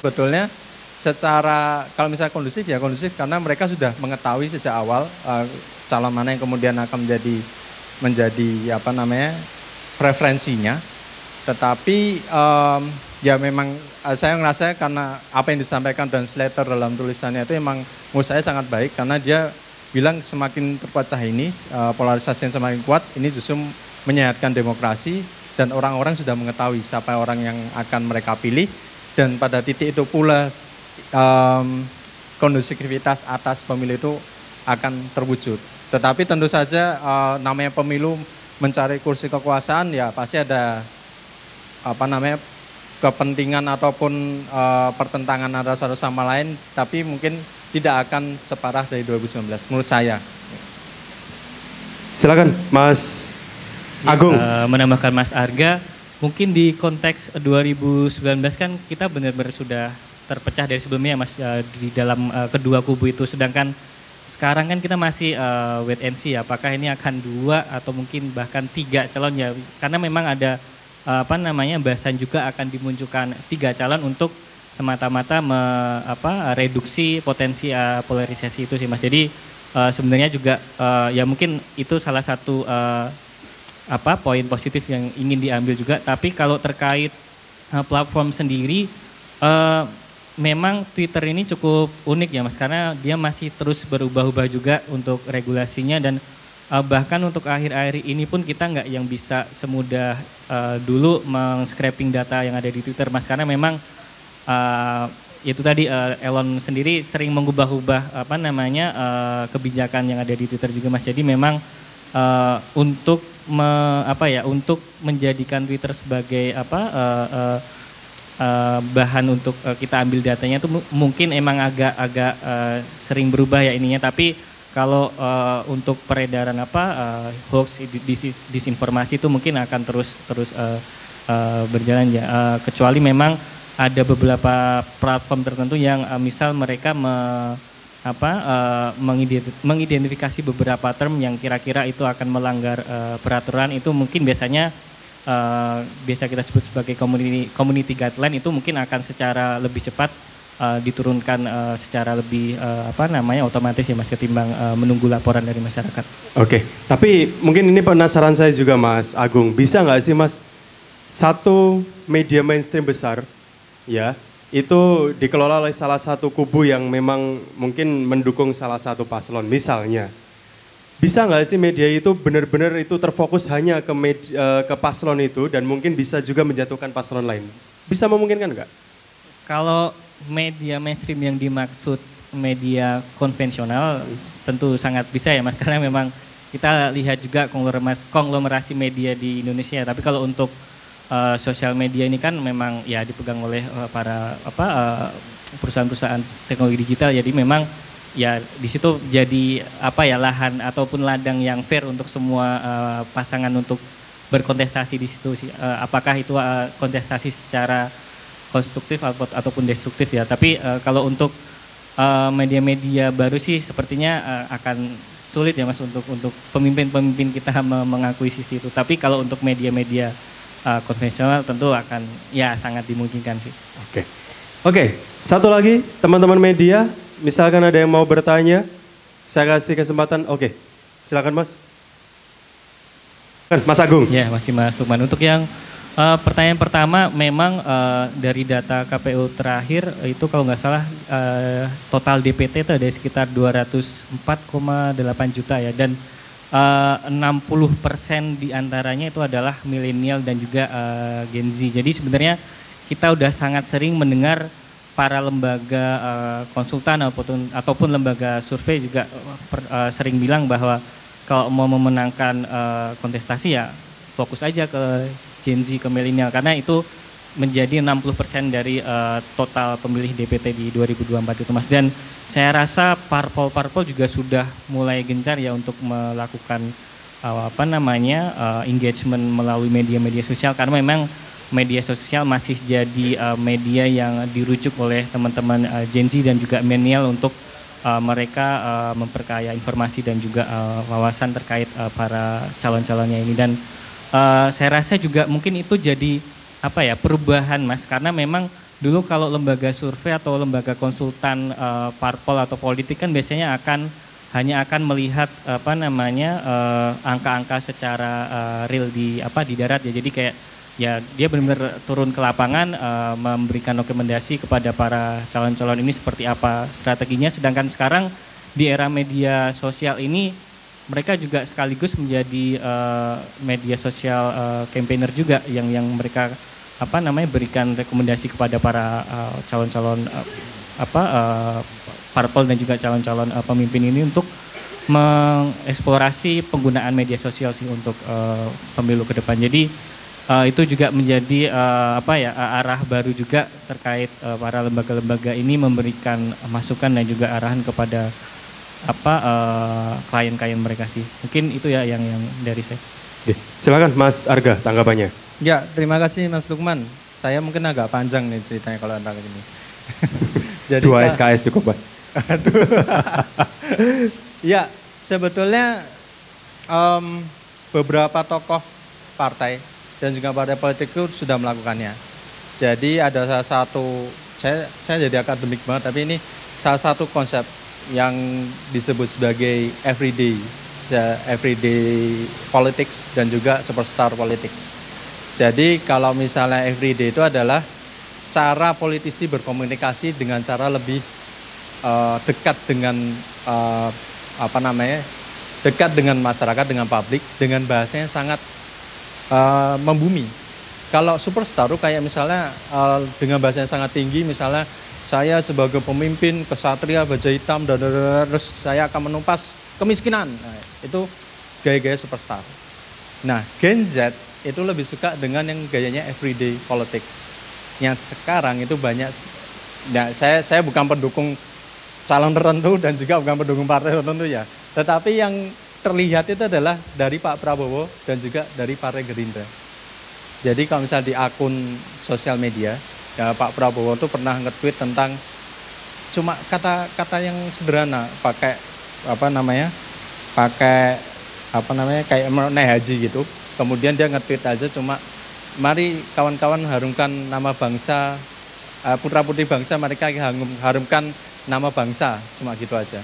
Betulnya secara kalau misalnya kondusif ya kondusif, karena mereka sudah mengetahui sejak awal calon mana yang kemudian akan menjadi preferensinya. Tetapi ya memang saya ngerasa karena apa yang disampaikan dan Slater dalam tulisannya itu memang menurut saya sangat baik, karena dia bilang semakin terpecah ini, polarisasi yang semakin kuat, ini justru menyehatkan demokrasi dan orang-orang sudah mengetahui siapa orang yang akan mereka pilih, dan pada titik itu pula kondusivitas atas pemilu itu akan terwujud. Tetapi tentu saja namanya pemilu mencari kursi kekuasaan ya pasti ada kepentingan ataupun pertentangan antara satu sama lain, tapi mungkin tidak akan separah dari 2019 menurut saya. Silakan Mas Agung. Menambahkan Mas Arga, mungkin di konteks 2019 kan kita benar-benar sudah terpecah dari sebelumnya Mas di dalam kedua kubu itu, sedangkan sekarang kan kita masih wait and see apakah ini akan 2 atau mungkin bahkan 3 calon ya, karena memang ada bahasan juga akan dimunculkan 3 calon untuk semata-mata reduksi potensi polarisasi itu sih Mas. Jadi sebenarnya juga ya mungkin itu salah satu poin positif yang ingin diambil juga. Tapi kalau terkait platform sendiri, memang Twitter ini cukup unik ya Mas, karena dia masih terus berubah-ubah juga untuk regulasinya, dan bahkan untuk akhir-akhir ini pun kita nggak yang bisa semudah dulu meng-scraping data yang ada di Twitter Mas, karena memang itu tadi Elon sendiri sering mengubah-ubah kebijakan yang ada di Twitter juga Mas. Jadi memang untuk untuk menjadikan Twitter sebagai bahan untuk kita ambil datanya itu mungkin emang agak sering berubah ya ininya. Tapi kalau untuk peredaran hoax, disinformasi itu mungkin akan terus berjalan ya. Kecuali memang ada beberapa platform tertentu yang misal mereka mengidentifikasi beberapa term yang kira-kira itu akan melanggar peraturan, itu mungkin biasanya biasa kita sebut sebagai community guideline, itu mungkin akan secara lebih cepat diturunkan secara lebih otomatis ya Mas, ketimbang menunggu laporan dari masyarakat. Oke, tapi mungkin ini penasaran saya juga Mas Agung, bisa nggak sih Mas, satu media mainstream besar ya itu dikelola oleh salah satu kubu yang memang mungkin mendukung salah satu paslon misalnya. Bisa nggak sih media itu benar-benar itu terfokus hanya ke paslon itu dan mungkin bisa juga menjatuhkan paslon lain? Bisa memungkinkan nggak? Kalau media mainstream yang dimaksud media konvensional tentu sangat bisa ya Mas, karena memang kita lihat juga konglomerasi media di Indonesia. Tapi kalau untuk sosial media ini kan memang ya dipegang oleh para perusahaan-perusahaan teknologi digital, jadi memang ya di situ jadi lahan ataupun ladang yang fair untuk semua pasangan untuk berkontestasi di situ sih. Apakah itu kontestasi secara konstruktif ataupun destruktif ya. Tapi kalau untuk media-media baru sih sepertinya akan sulit ya Mas untuk pemimpin-pemimpin kita mengakuisisi itu. Tapi kalau untuk media-media konvensional tentu akan ya sangat dimungkinkan sih. Oke, satu lagi teman-teman media, misalkan ada yang mau bertanya, saya kasih kesempatan. Oke, silakan Mas. Mas Agung. Ya, masih Mas Lukman. Untuk yang pertanyaan pertama, memang dari data KPU terakhir itu kalau nggak salah total DPT itu ada sekitar 204,8 juta ya, dan 60% diantaranya itu adalah milenial dan juga Gen Z. Jadi sebenarnya kita udah sangat sering mendengar para lembaga konsultan ataupun lembaga survei juga sering bilang bahwa kalau mau memenangkan kontestasi ya fokus aja ke Gen Z, ke milenial, karena itu menjadi 60% dari total pemilih DPT di 2024 itu Mas. Dan saya rasa parpol juga sudah mulai gencar ya untuk melakukan engagement melalui media-media sosial, karena memang media sosial masih jadi media yang dirujuk oleh teman-teman Gen Z dan juga milenial untuk mereka memperkaya informasi dan juga wawasan terkait para calon-calonnya ini. Dan saya rasa juga mungkin itu jadi perubahan Mas, karena memang dulu kalau lembaga survei atau lembaga konsultan parpol atau politik kan biasanya hanya akan melihat angka-angka secara real di darat ya. Jadi kayak ya dia benar-benar turun ke lapangan memberikan rekomendasi kepada para calon-calon ini seperti apa strateginya. Sedangkan sekarang di era media sosial ini mereka juga sekaligus menjadi media sosial campaigner juga yang mereka berikan rekomendasi kepada para calon-calon parpol dan juga calon-calon pemimpin ini untuk mengeksplorasi penggunaan media sosial sih untuk pemilu ke depan. Jadi itu juga menjadi arah baru juga terkait para lembaga-lembaga ini memberikan masukan dan juga arahan kepada klien-klien mereka sih. Mungkin itu ya yang dari saya. Oke, silakan Mas Arga tanggapannya. Ya, terima kasih Mas Lukman. Saya mungkin agak panjang nih ceritanya kalau tentang ini. Jadi 2 SKS cukup Mas. Aduh. Ya, sebetulnya beberapa tokoh partai dan juga partai politik itu sudah melakukannya. Jadi ada salah satu, saya jadi akademik banget, tapi ini salah satu konsep yang disebut sebagai everyday politics dan juga superstar politics. Jadi kalau misalnya everyday itu adalah cara politisi berkomunikasi dengan cara lebih dekat dengan dekat dengan masyarakat, dengan publik, dengan bahasanya sangat membumi. Kalau superstar itu kayak misalnya dengan bahasa yang sangat tinggi, misalnya saya sebagai pemimpin kesatria baja hitam dan terus saya akan menumpas kemiskinan. Nah, itu gaya-gaya superstar. Nah, Gen Z itu lebih suka dengan yang gayanya everyday politics. Yang sekarang itu banyak, nah, saya bukan pendukung calon tertentu dan juga bukan pendukung partai tertentu ya. Tetapi yang terlihat itu adalah dari Pak Prabowo dan juga dari Partai Gerindra. Jadi kalau misalnya di akun sosial media, ya Pak Prabowo tuh pernah nge-tweet tentang cuma kata-kata yang sederhana, pakai kayak naik haji gitu. Kemudian dia nge-tweet aja cuma, mari kawan-kawan harumkan nama bangsa, putra-putri bangsa, mereka harumkan nama bangsa, cuma gitu aja.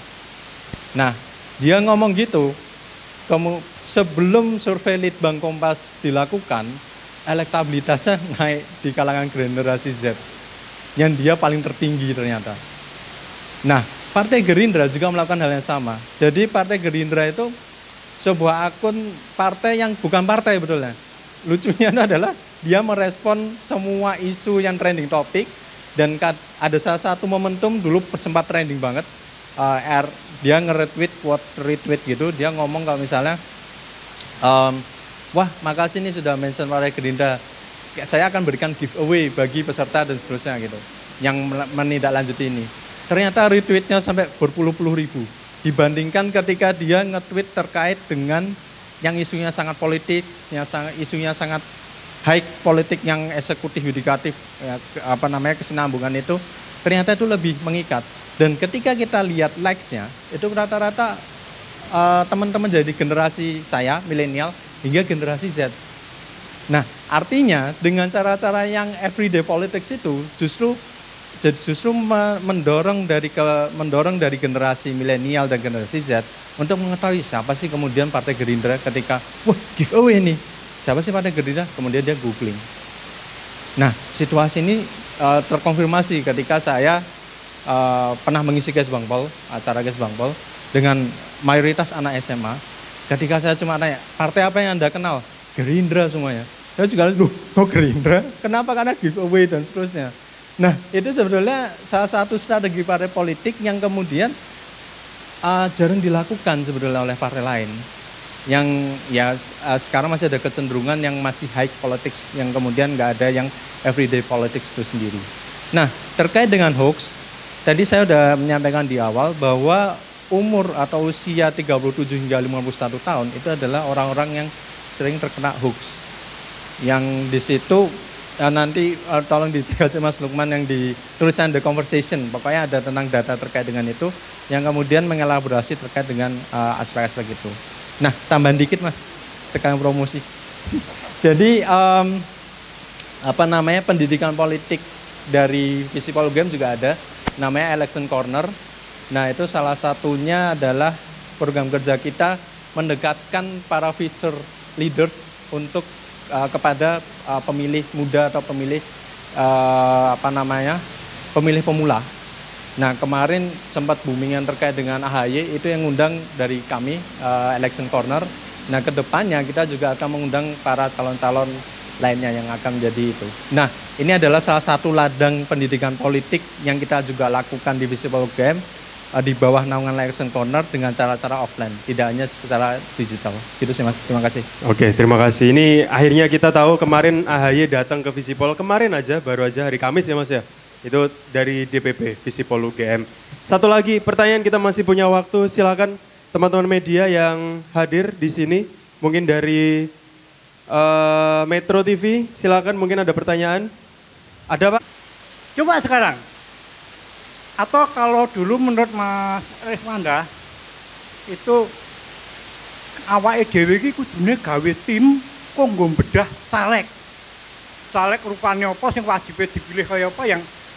Nah, dia ngomong gitu, sebelum survei Litbang Kompas dilakukan, elektabilitasnya naik di kalangan generasi Z, yang dia paling tertinggi ternyata. Nah, Partai Gerindra juga melakukan hal yang sama. Jadi Partai Gerindra itu sebuah akun partai yang bukan partai betulnya. Lucunya itu adalah dia merespon semua isu yang trending topik, dan ada salah satu momentum dulu sempat trending banget. Dia retweet gitu, dia ngomong kalau misalnya wah, makasih nih sudah mention Partai Gerindra. Saya akan berikan giveaway bagi peserta dan seterusnya gitu. Yang menindaklanjuti ini. Ternyata retweetnya sampai berpuluh-puluh ribu. Dibandingkan ketika dia nge-tweet terkait dengan yang isunya sangat politik, isunya sangat high politik, yang eksekutif yudikatif, kesinambungan itu, ternyata itu lebih mengikat. Dan ketika kita lihat likes-nya, itu rata-rata teman-teman dari generasi saya, milenial, hingga generasi Z. Nah, artinya dengan cara-cara yang everyday politics itu justru mendorong dari generasi milenial dan generasi Z untuk mengetahui siapa sih kemudian Partai Gerindra ketika wah giveaway nih. Siapa sih Partai Gerindra? Kemudian dia googling. Nah, situasi ini terkonfirmasi ketika saya pernah mengisi acara Gas Bangpol dengan mayoritas anak SMA. Ketika saya cuma tanya, partai apa yang Anda kenal? Gerindra semuanya. Saya juga, kok Gerindra? Kenapa? Karena giveaway dan seterusnya. Nah, itu sebetulnya salah satu strategi partai politik yang kemudian jarang dilakukan sebetulnya oleh partai lain. Yang ya sekarang masih ada kecenderungan yang masih high politics, yang kemudian nggak ada yang everyday politics itu sendiri. Nah, terkait dengan hoax, tadi saya sudah menyampaikan di awal bahwa umur atau usia 37 hingga 51 tahun itu adalah orang-orang yang sering terkena hoax. Yang di situ nanti tolong dicek Mas Lukman yang di tulisan The Conversation, pokoknya ada tentang data terkait dengan itu yang kemudian mengelaborasi terkait dengan aspek-aspek itu. Nah, tambahan dikit Mas, sekarang promosi. Jadi pendidikan politik dari Visipol UGM juga ada, namanya Election Corner. Nah, itu salah satunya adalah program kerja kita mendekatkan para future leaders untuk kepada pemilih muda atau pemilih pemilih pemula. Nah, kemarin sempat booming yang terkait dengan AHY, itu yang ngundang dari kami Election Corner. Nah, kedepannya kita juga akan mengundang para calon-calon lainnya yang akan menjadi itu. Nah, ini adalah salah satu ladang pendidikan politik yang kita juga lakukan di Visipol UGM di bawah naungan Election Corner dengan cara-cara offline, tidak hanya secara digital. Gitu sih Mas, terima kasih. Oke, terima kasih. Ini akhirnya kita tahu kemarin AHY datang ke Visipol, kemarin aja, baru aja hari Kamis ya Mas ya. Itu dari DPP Visipol UGM. Satu lagi pertanyaan, kita masih punya waktu, silakan teman-teman media yang hadir di sini, mungkin dari Metro TV, silakan mungkin ada pertanyaan. Ada Pak? Coba sekarang. Atau kalau dulu menurut Mas Resmanda, itu awake dhewe iki kudune gawe tim kanggo bedah caleg. Caleg rupane apa sing wajib dipilih kaya apa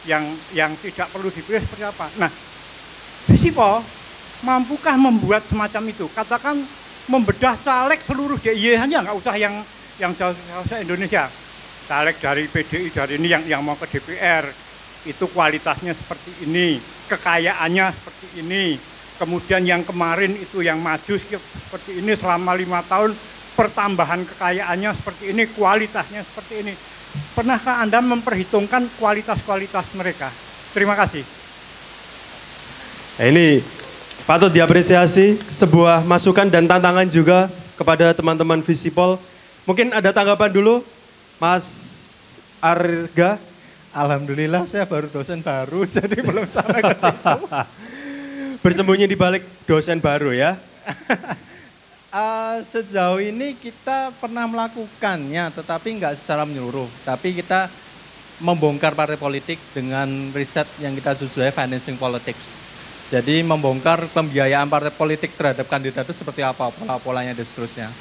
yang tidak perlu dipilih seperti apa. Nah, Visipo mampukah membuat semacam itu? Katakan membedah caleg seluruh DIY hanya nggak usah yang jauh-jauh Indonesia. Caleg dari PDI dari ini yang mau ke DPR itu kualitasnya seperti ini, kekayaannya seperti ini. Kemudian yang kemarin itu yang maju seperti ini selama 5 tahun, pertambahan kekayaannya seperti ini, kualitasnya seperti ini. Pernahkah Anda memperhitungkan kualitas-kualitas mereka? Terima kasih. Nah, ini patut diapresiasi, sebuah masukan dan tantangan juga kepada teman-teman Visipol. Mungkin ada tanggapan dulu, Mas Arga. Alhamdulillah saya baru dosen baru, jadi belum sampai ke situ. Bersembunyi di balik dosen baru ya. Sejauh ini kita pernah melakukannya, tetapi nggak secara menyeluruh. Tapi kita membongkar partai politik dengan riset yang kita sesuai financing politics. Jadi membongkar pembiayaan partai politik terhadap kandidat itu seperti apa, pola-polanya dan seterusnya.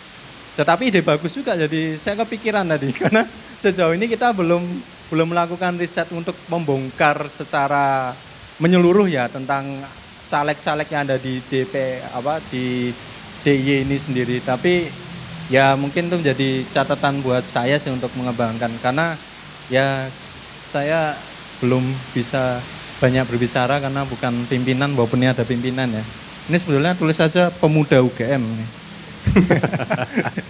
Tetapi ide bagus juga, jadi saya kepikiran tadi. Karena sejauh ini kita belum melakukan riset untuk membongkar secara menyeluruh ya tentang caleg-caleg yang ada di di DIY ini sendiri. Tapi ya mungkin itu menjadi catatan buat saya sih untuk mengembangkan. Karena ya saya belum bisa banyak berbicara karena bukan pimpinan, walaupun ini ada pimpinan ya. Ini sebetulnya tulis saja pemuda UGM.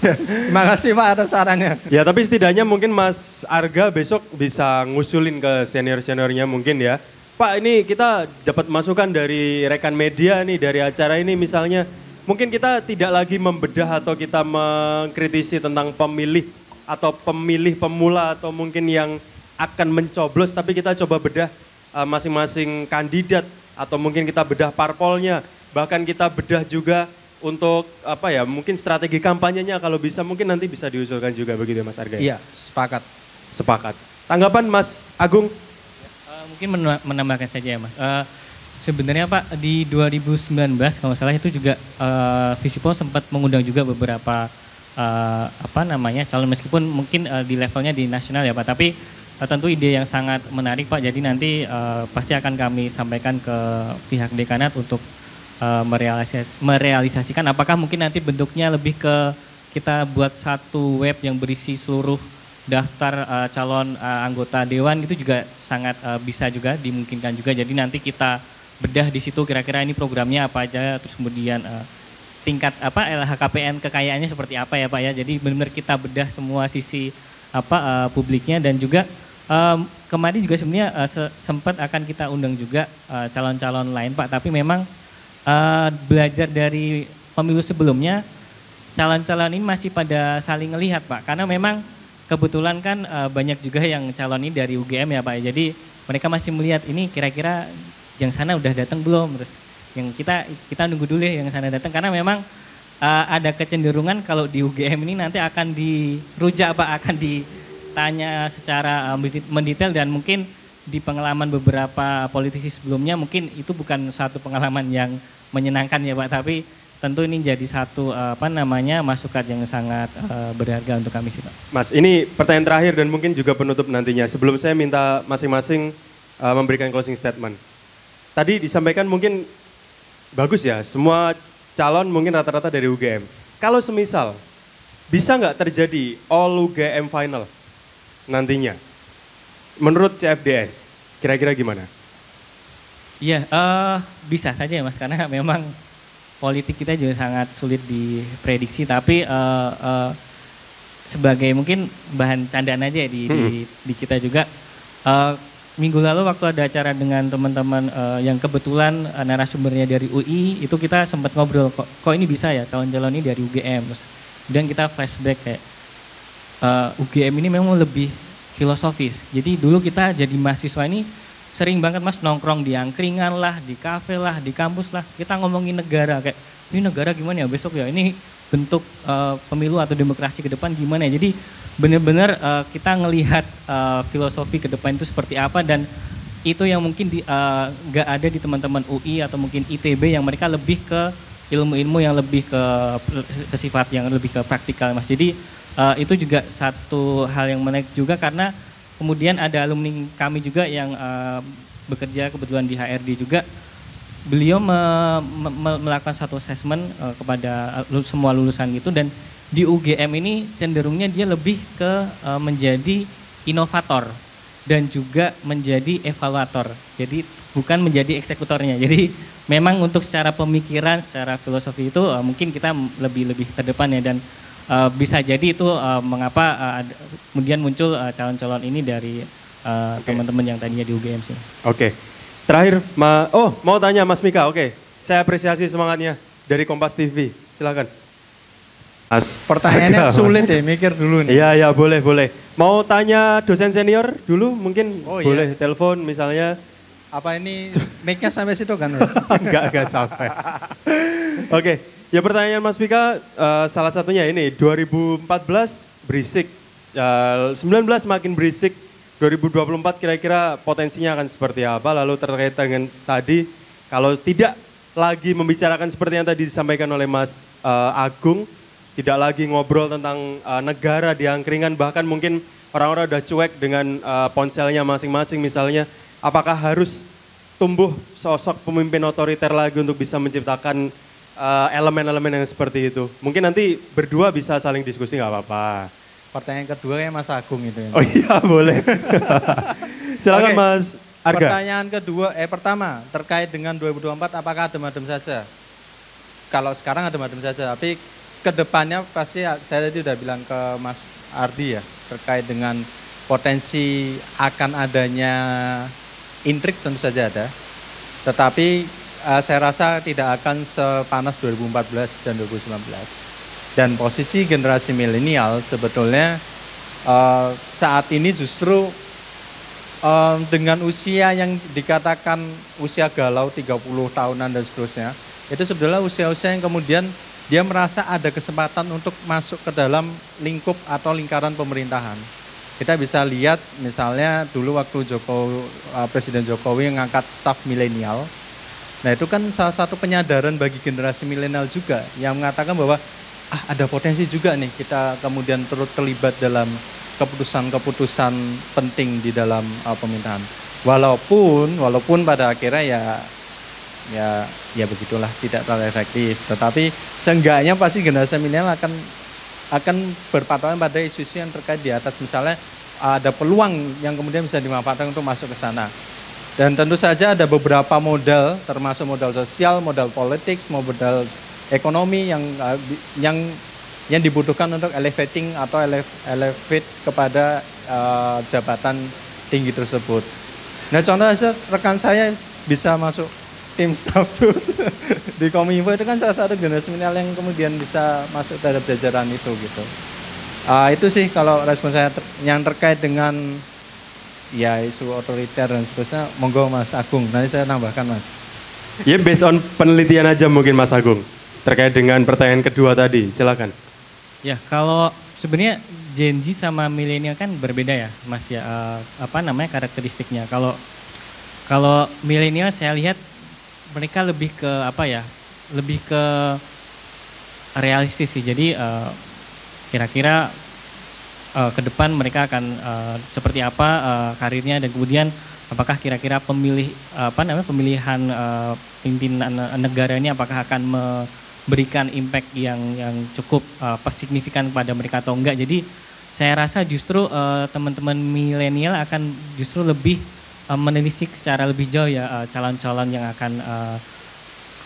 Terima kasih Pak atas sarannya. Ya tapi setidaknya mungkin Mas Arga besok bisa ngusulin ke senior-seniornya mungkin ya. Pak ini kita dapat masukan dari rekan media nih dari acara ini misalnya. Mungkin kita tidak lagi membedah atau kita mengkritisi tentang pemilih atau pemilih pemula atau mungkin yang akan mencoblos. Tapi kita coba bedah masing-masing kandidat atau mungkin kita bedah parpolnya. Bahkan kita bedah juga untuk apa ya mungkin strategi kampanyenya kalau bisa mungkin nanti bisa diusulkan juga begitu Mas Arga. Iya sepakat. Sepakat. Tanggapan Mas Agung? Mungkin menambahkan saja ya Mas. Sebenarnya Pak di 2019 kalau salah itu juga Visipol sempat mengundang juga beberapa calon meskipun mungkin di levelnya di nasional ya Pak. Tapi tentu ide yang sangat menarik Pak. Jadi nanti pasti akan kami sampaikan ke pihak dekanat untuk merealisasikan apakah mungkin nanti bentuknya lebih ke kita buat satu web yang berisi seluruh daftar calon anggota dewan itu juga sangat bisa juga dimungkinkan juga. Jadi nanti kita bedah di situ kira-kira ini programnya apa aja, terus kemudian tingkat LHKPN kekayaannya seperti apa ya Pak ya. Jadi benar-benar kita bedah semua sisi publiknya dan juga kemarin juga sebenarnya sempat akan kita undang juga calon-calon lain Pak, tapi memang belajar dari pemilu sebelumnya calon-calon ini masih pada saling melihat Pak, karena memang kebetulan kan banyak juga yang calon ini dari UGM ya Pak, jadi mereka masih melihat ini kira-kira yang sana udah datang belum, terus yang kita nunggu dulu ya yang sana datang, karena memang ada kecenderungan kalau di UGM ini nanti akan dirujak Pak, akan ditanya secara mendetail dan mungkin di pengalaman beberapa politisi sebelumnya mungkin itu bukan satu pengalaman yang menyenangkan ya Pak, tapi tentu ini jadi satu masukan yang sangat berharga untuk kami sih Pak. Mas, ini pertanyaan terakhir dan mungkin juga penutup nantinya. Sebelum saya minta masing-masing memberikan closing statement. Tadi disampaikan mungkin bagus ya, semua calon mungkin rata-rata dari UGM. Kalau semisal bisa nggak terjadi all UGM final nantinya? Menurut CFDS, kira-kira gimana? Iya, bisa saja ya Mas, karena memang politik kita juga sangat sulit diprediksi, tapi sebagai mungkin bahan candaan aja ya di kita juga. Minggu lalu waktu ada acara dengan teman-teman yang kebetulan narasumbernya dari UI, itu kita sempat ngobrol kok ini bisa ya calon-calon ini dari UGM. Dan kita flashback kayak UGM ini memang lebih filosofis. Jadi dulu kita jadi mahasiswa ini sering banget Mas nongkrong di angkringan lah, di kafe lah, di kampus lah. Kita ngomongin negara kayak ini negara gimana ya besok ya, ini bentuk pemilu atau demokrasi ke depan gimana ya. Jadi benar-benar kita ngelihat filosofi ke depan itu seperti apa, dan itu yang mungkin nggak ada di teman-teman UI atau mungkin ITB yang mereka lebih ke ilmu-ilmu yang lebih ke sifat yang lebih ke praktikal, Mas. Jadi itu juga satu hal yang menarik juga, karena kemudian ada alumni kami juga yang bekerja kebetulan di HRD juga. Beliau melakukan satu assessment kepada semua lulusan itu, dan di UGM ini cenderungnya dia lebih ke menjadi inovator dan juga menjadi evaluator. Jadi bukan menjadi eksekutornya. Jadi memang untuk secara pemikiran, secara filosofi itu mungkin kita lebih terdepan ya, dan bisa jadi itu mengapa kemudian muncul calon-calon ini dari teman-teman yang tadinya di UGM sih. Oke. Terakhir, mau tanya Mas Mika, oke. Saya apresiasi semangatnya dari Kompas TV, silakan. Mas. Pertanyaannya sulit ya, mikir dulu nih. Iya, boleh. Mau tanya dosen senior dulu, mungkin boleh telepon misalnya. Apa ini mic-nya sampai situ kan? Enggak sampai. Oke, ya pertanyaan Mas Mika, salah satunya ini, 2014 berisik, 19 makin berisik, 2024 kira-kira potensinya akan seperti apa? Lalu terkait dengan tadi, kalau tidak lagi membicarakan seperti yang tadi disampaikan oleh Mas Agung, tidak lagi ngobrol tentang negara di angkringan, bahkan mungkin orang-orang udah cuek dengan ponselnya masing-masing misalnya, apakah harus tumbuh sosok pemimpin otoriter lagi untuk bisa menciptakan elemen-elemen yang seperti itu? Mungkin nanti berdua bisa saling diskusi, nggak apa-apa. Pertanyaan kedua ya Mas Agung itu ya. Oh iya, boleh. Silakan Mas Arga. Pertanyaan kedua, pertama terkait dengan 2024 apakah adem-adem saja? Kalau sekarang adem-adem saja, tapi kedepannya pasti saya tadi udah bilang ke Mas Ardi ya, terkait dengan potensi akan adanya intrik tentu saja ada. Tetapi saya rasa tidak akan sepanas 2014 dan 2019. Dan posisi generasi milenial sebetulnya saat ini justru dengan usia yang dikatakan usia galau 30 tahunan dan seterusnya, itu sebetulnya usia-usia yang kemudian dia merasa ada kesempatan untuk masuk ke dalam lingkup atau lingkaran pemerintahan. Kita bisa lihat misalnya dulu waktu Presiden Jokowi mengangkat staf milenial. Nah itu kan salah satu penyadaran bagi generasi milenial juga yang mengatakan bahwa ada potensi juga nih kita kemudian turut terlibat dalam keputusan-keputusan penting di dalam pemerintahan. Walaupun pada akhirnya ya begitulah, tidak terlalu efektif. Tetapi seenggaknya pasti generasi milenial akan berpatokan pada isu-isu yang terkait di atas, misalnya ada peluang yang kemudian bisa dimanfaatkan untuk masuk ke sana. Dan tentu saja ada beberapa modal, termasuk modal sosial, modal politik, modal ekonomi yang dibutuhkan untuk elevating atau elevate kepada jabatan tinggi tersebut. Nah contoh saja rekan saya bisa masuk tim staf sus di Kominfo, itu kan salah satu generasi milenial yang kemudian bisa masuk terhadap jajaran itu gitu. Itu sih kalau respon saya yang terkait dengan ya isu otoriter dan seterusnya. Monggo Mas Agung, nanti saya tambahkan Mas. Ya based on penelitian aja mungkin Mas Agung. Terkait dengan pertanyaan kedua tadi, silakan. Ya, kalau sebenarnya Gen Z sama milenial kan berbeda ya, Mas ya. Karakteristiknya. Kalau milenial saya lihat mereka lebih ke lebih ke realistis sih. Jadi kira-kira ke depan mereka akan seperti apa karirnya, dan kemudian apakah kira-kira pemilihan pimpinan negara ini apakah akan memberikan impact yang cukup signifikan pada mereka atau enggak. Jadi saya rasa justru teman-teman milenial akan justru lebih menelisik secara lebih jauh ya calon-calon yang akan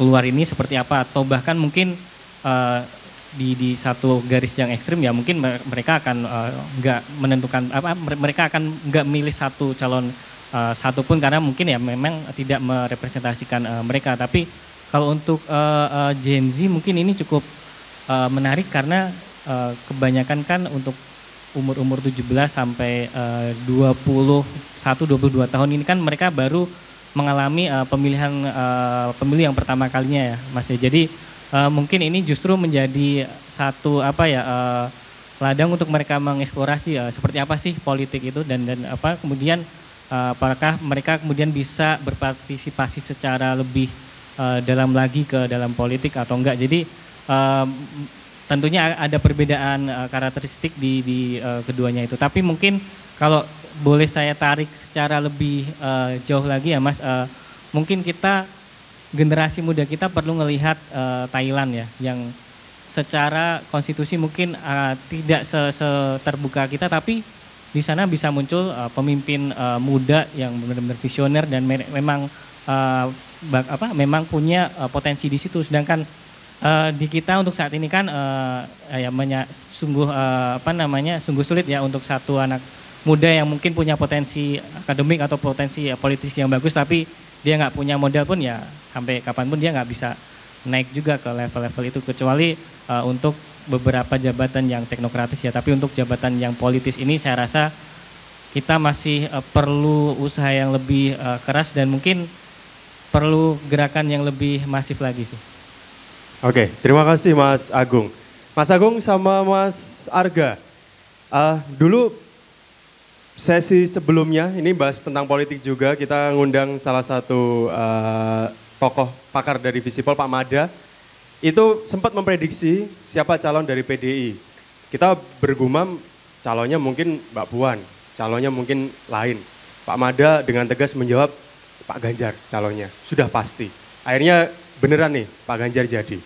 keluar ini seperti apa, atau bahkan mungkin di satu garis yang ekstrim ya mungkin mereka akan nggak menentukan mereka akan nggak milih satu calon satupun karena mungkin ya memang tidak merepresentasikan mereka. Tapi kalau untuk Gen Z mungkin ini cukup menarik karena kebanyakan kan untuk umur 17 sampai 21-22 tahun ini kan mereka baru mengalami pemilihan pemilu yang pertama kalinya ya Mas ya. Jadi mungkin ini justru menjadi satu ladang untuk mereka mengeksplorasi seperti apa sih politik itu dan apa kemudian apakah mereka kemudian bisa berpartisipasi secara lebih dalam lagi ke dalam politik atau enggak. Jadi tentunya ada perbedaan karakteristik di keduanya itu. Tapi mungkin kalau boleh saya tarik secara lebih jauh lagi ya Mas, mungkin kita generasi muda kita perlu melihat Thailand ya, yang secara konstitusi mungkin tidak terbuka kita, tapi di sana bisa muncul pemimpin muda yang benar-benar visioner dan memang memang punya potensi di situ. Sedangkan di kita untuk saat ini kan sungguh sulit ya untuk satu anak muda yang mungkin punya potensi akademik atau potensi politisi yang bagus, tapi dia nggak punya modal pun ya sampai kapanpun dia nggak bisa naik juga ke level-level itu, kecuali untuk beberapa jabatan yang teknokratis ya. Tapi untuk jabatan yang politis ini saya rasa kita masih perlu usaha yang lebih keras dan mungkin perlu gerakan yang lebih masif lagi sih. Oke, terima kasih Mas Agung. Mas Agung sama Mas Arga, dulu sesi sebelumnya ini bahas tentang politik juga, kita ngundang salah satu tokoh pakar dari Visipol, Pak Mada, itu sempat memprediksi siapa calon dari PDI. Kita bergumam calonnya mungkin Mbak Puan, calonnya mungkin lain. Pak Mada dengan tegas menjawab Pak Ganjar calonnya, sudah pasti. Akhirnya beneran nih Pak Ganjar jadi.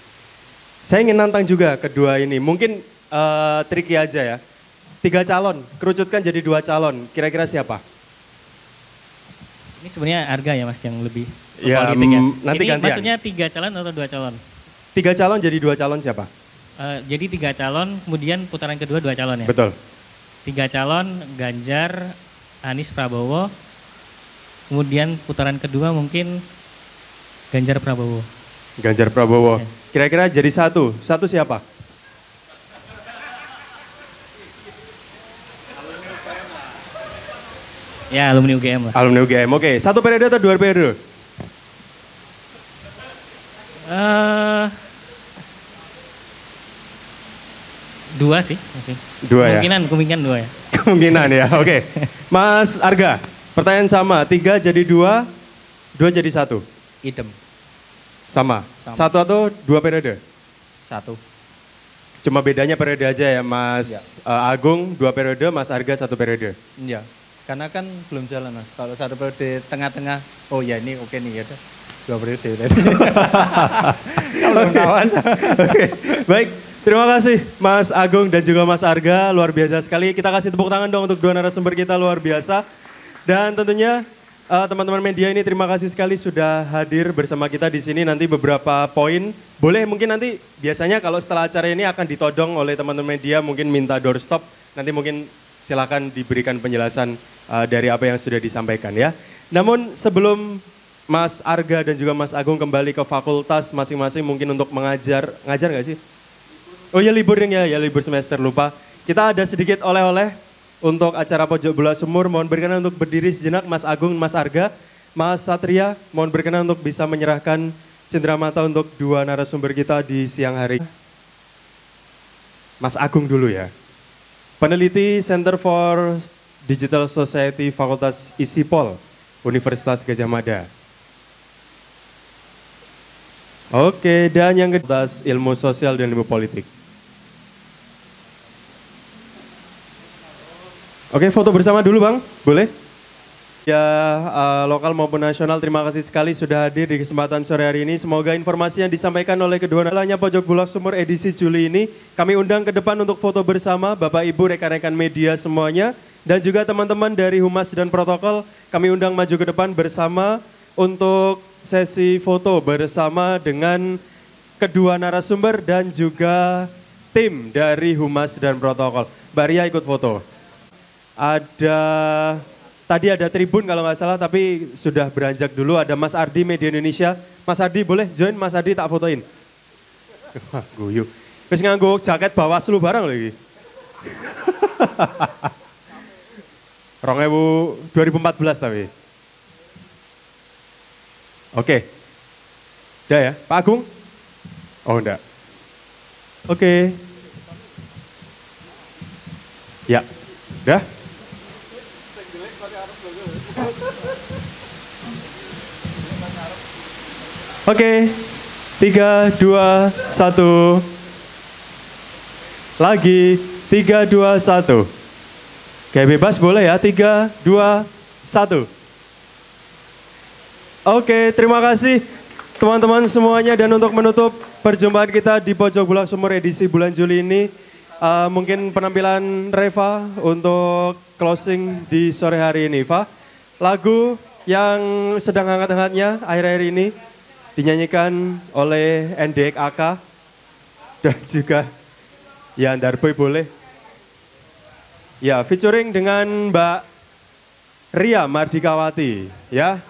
Saya ingin nantang juga kedua ini, mungkin tricky aja ya. 3 calon, kerucutkan jadi 2 calon, kira-kira siapa? Ini sebenarnya harga ya Mas yang lebih ya, politik ya. Nanti ini gantian. maksudnya 3 calon atau 2 calon? 3 calon jadi 2 calon siapa? Jadi 3 calon, kemudian putaran kedua 2 calon ya? Betul. 3 calon, Ganjar, Anies, Prabowo, kemudian putaran kedua mungkin Ganjar, Prabowo. Ganjar, Prabowo. Kira-kira jadi satu siapa? Ya, alumni UGM lah. Alumni UGM, oke. 1 periode atau 2 periode? Dua sih masih. 2 ya? Kemungkinan 2 ya. Kemungkinan ya, oke. Mas Arga, pertanyaan sama, 3 jadi 2, 2 jadi 1? Idem. Sama? 1 atau 2 periode? 1. Cuma bedanya periode aja ya, Mas Ya. Agung 2 periode, Mas Arga 1 periode. Iya, karena kan belum jalan Mas. Kalau 1 periode tengah-tengah, oh ya ini oke nih ya udah 2 periode. Kalau kawan. Oke, baik. Terima kasih Mas Agung dan juga Mas Arga, luar biasa sekali. Kita kasih tepuk tangan dong untuk 2 narasumber kita, luar biasa. Dan tentunya teman-teman media ini terima kasih sekali sudah hadir bersama kita di sini. Nanti beberapa poin, boleh mungkin nanti biasanya kalau setelah acara ini akan ditodong oleh teman-teman media, mungkin minta doorstop. Nanti mungkin silakan diberikan penjelasan dari apa yang sudah disampaikan ya. Namun sebelum Mas Arga dan juga Mas Agung kembali ke fakultas masing-masing mungkin untuk ngajar nggak sih? Oh ya libur ya libur semester lupa. Kita ada sedikit oleh-oleh untuk acara Pojok Bola Sumur. Mohon berkenan untuk berdiri sejenak Mas Agung, Mas Arga. Mas Satria mohon berkenan untuk bisa menyerahkan cenderamata untuk 2 narasumber kita di siang hari. Mas Agung dulu ya. Peneliti Center for Digital Society Fakultas ISIPOL, Universitas Gadjah Mada. Oke, dan yang kedua ilmu sosial dan ilmu politik. Oke, foto bersama dulu Bang, boleh? Ya, lokal maupun nasional, terima kasih sekali sudah hadir di kesempatan sore hari ini. Semoga informasi yang disampaikan oleh kedua narasumber Pojok Bola Sumur edisi Juli ini, kami undang ke depan untuk foto bersama Bapak Ibu, rekan-rekan media semuanya, dan juga teman-teman dari Humas dan Protokol, kami undang maju ke depan bersama untuk sesi foto bersama dengan kedua narasumber dan juga tim dari Humas dan Protokol. Mbak Ria ikut foto. Tadi ada tribun kalau nggak salah, tapi sudah beranjak dulu. Ada Mas Ardi Media Indonesia. Mas Ardi boleh join, Mas Ardi tak fotoin. Wah, guyu. Terus nganggo jaket Bawaslu barang lagi. 2014 tapi. Oke. Udah ya, Pak Agung. Oh enggak. Oke. Ya, udah. Oke, 3, 2, 1. Lagi, 3, 2, 1. Kayak bebas boleh ya, 3, 2, 1. Oke, terima kasih teman-teman semuanya, dan untuk menutup perjumpaan kita di Pojok Bulak Sumur edisi bulan Juli ini, mungkin penampilan Reva untuk closing di sore hari ini, Fa. Lagu yang sedang hangat-hangatnya akhir-akhir ini dinyanyikan oleh NDX AK dan juga ya Darboy boleh. Ya, featuring dengan Mbak Ria Mardikawati, ya.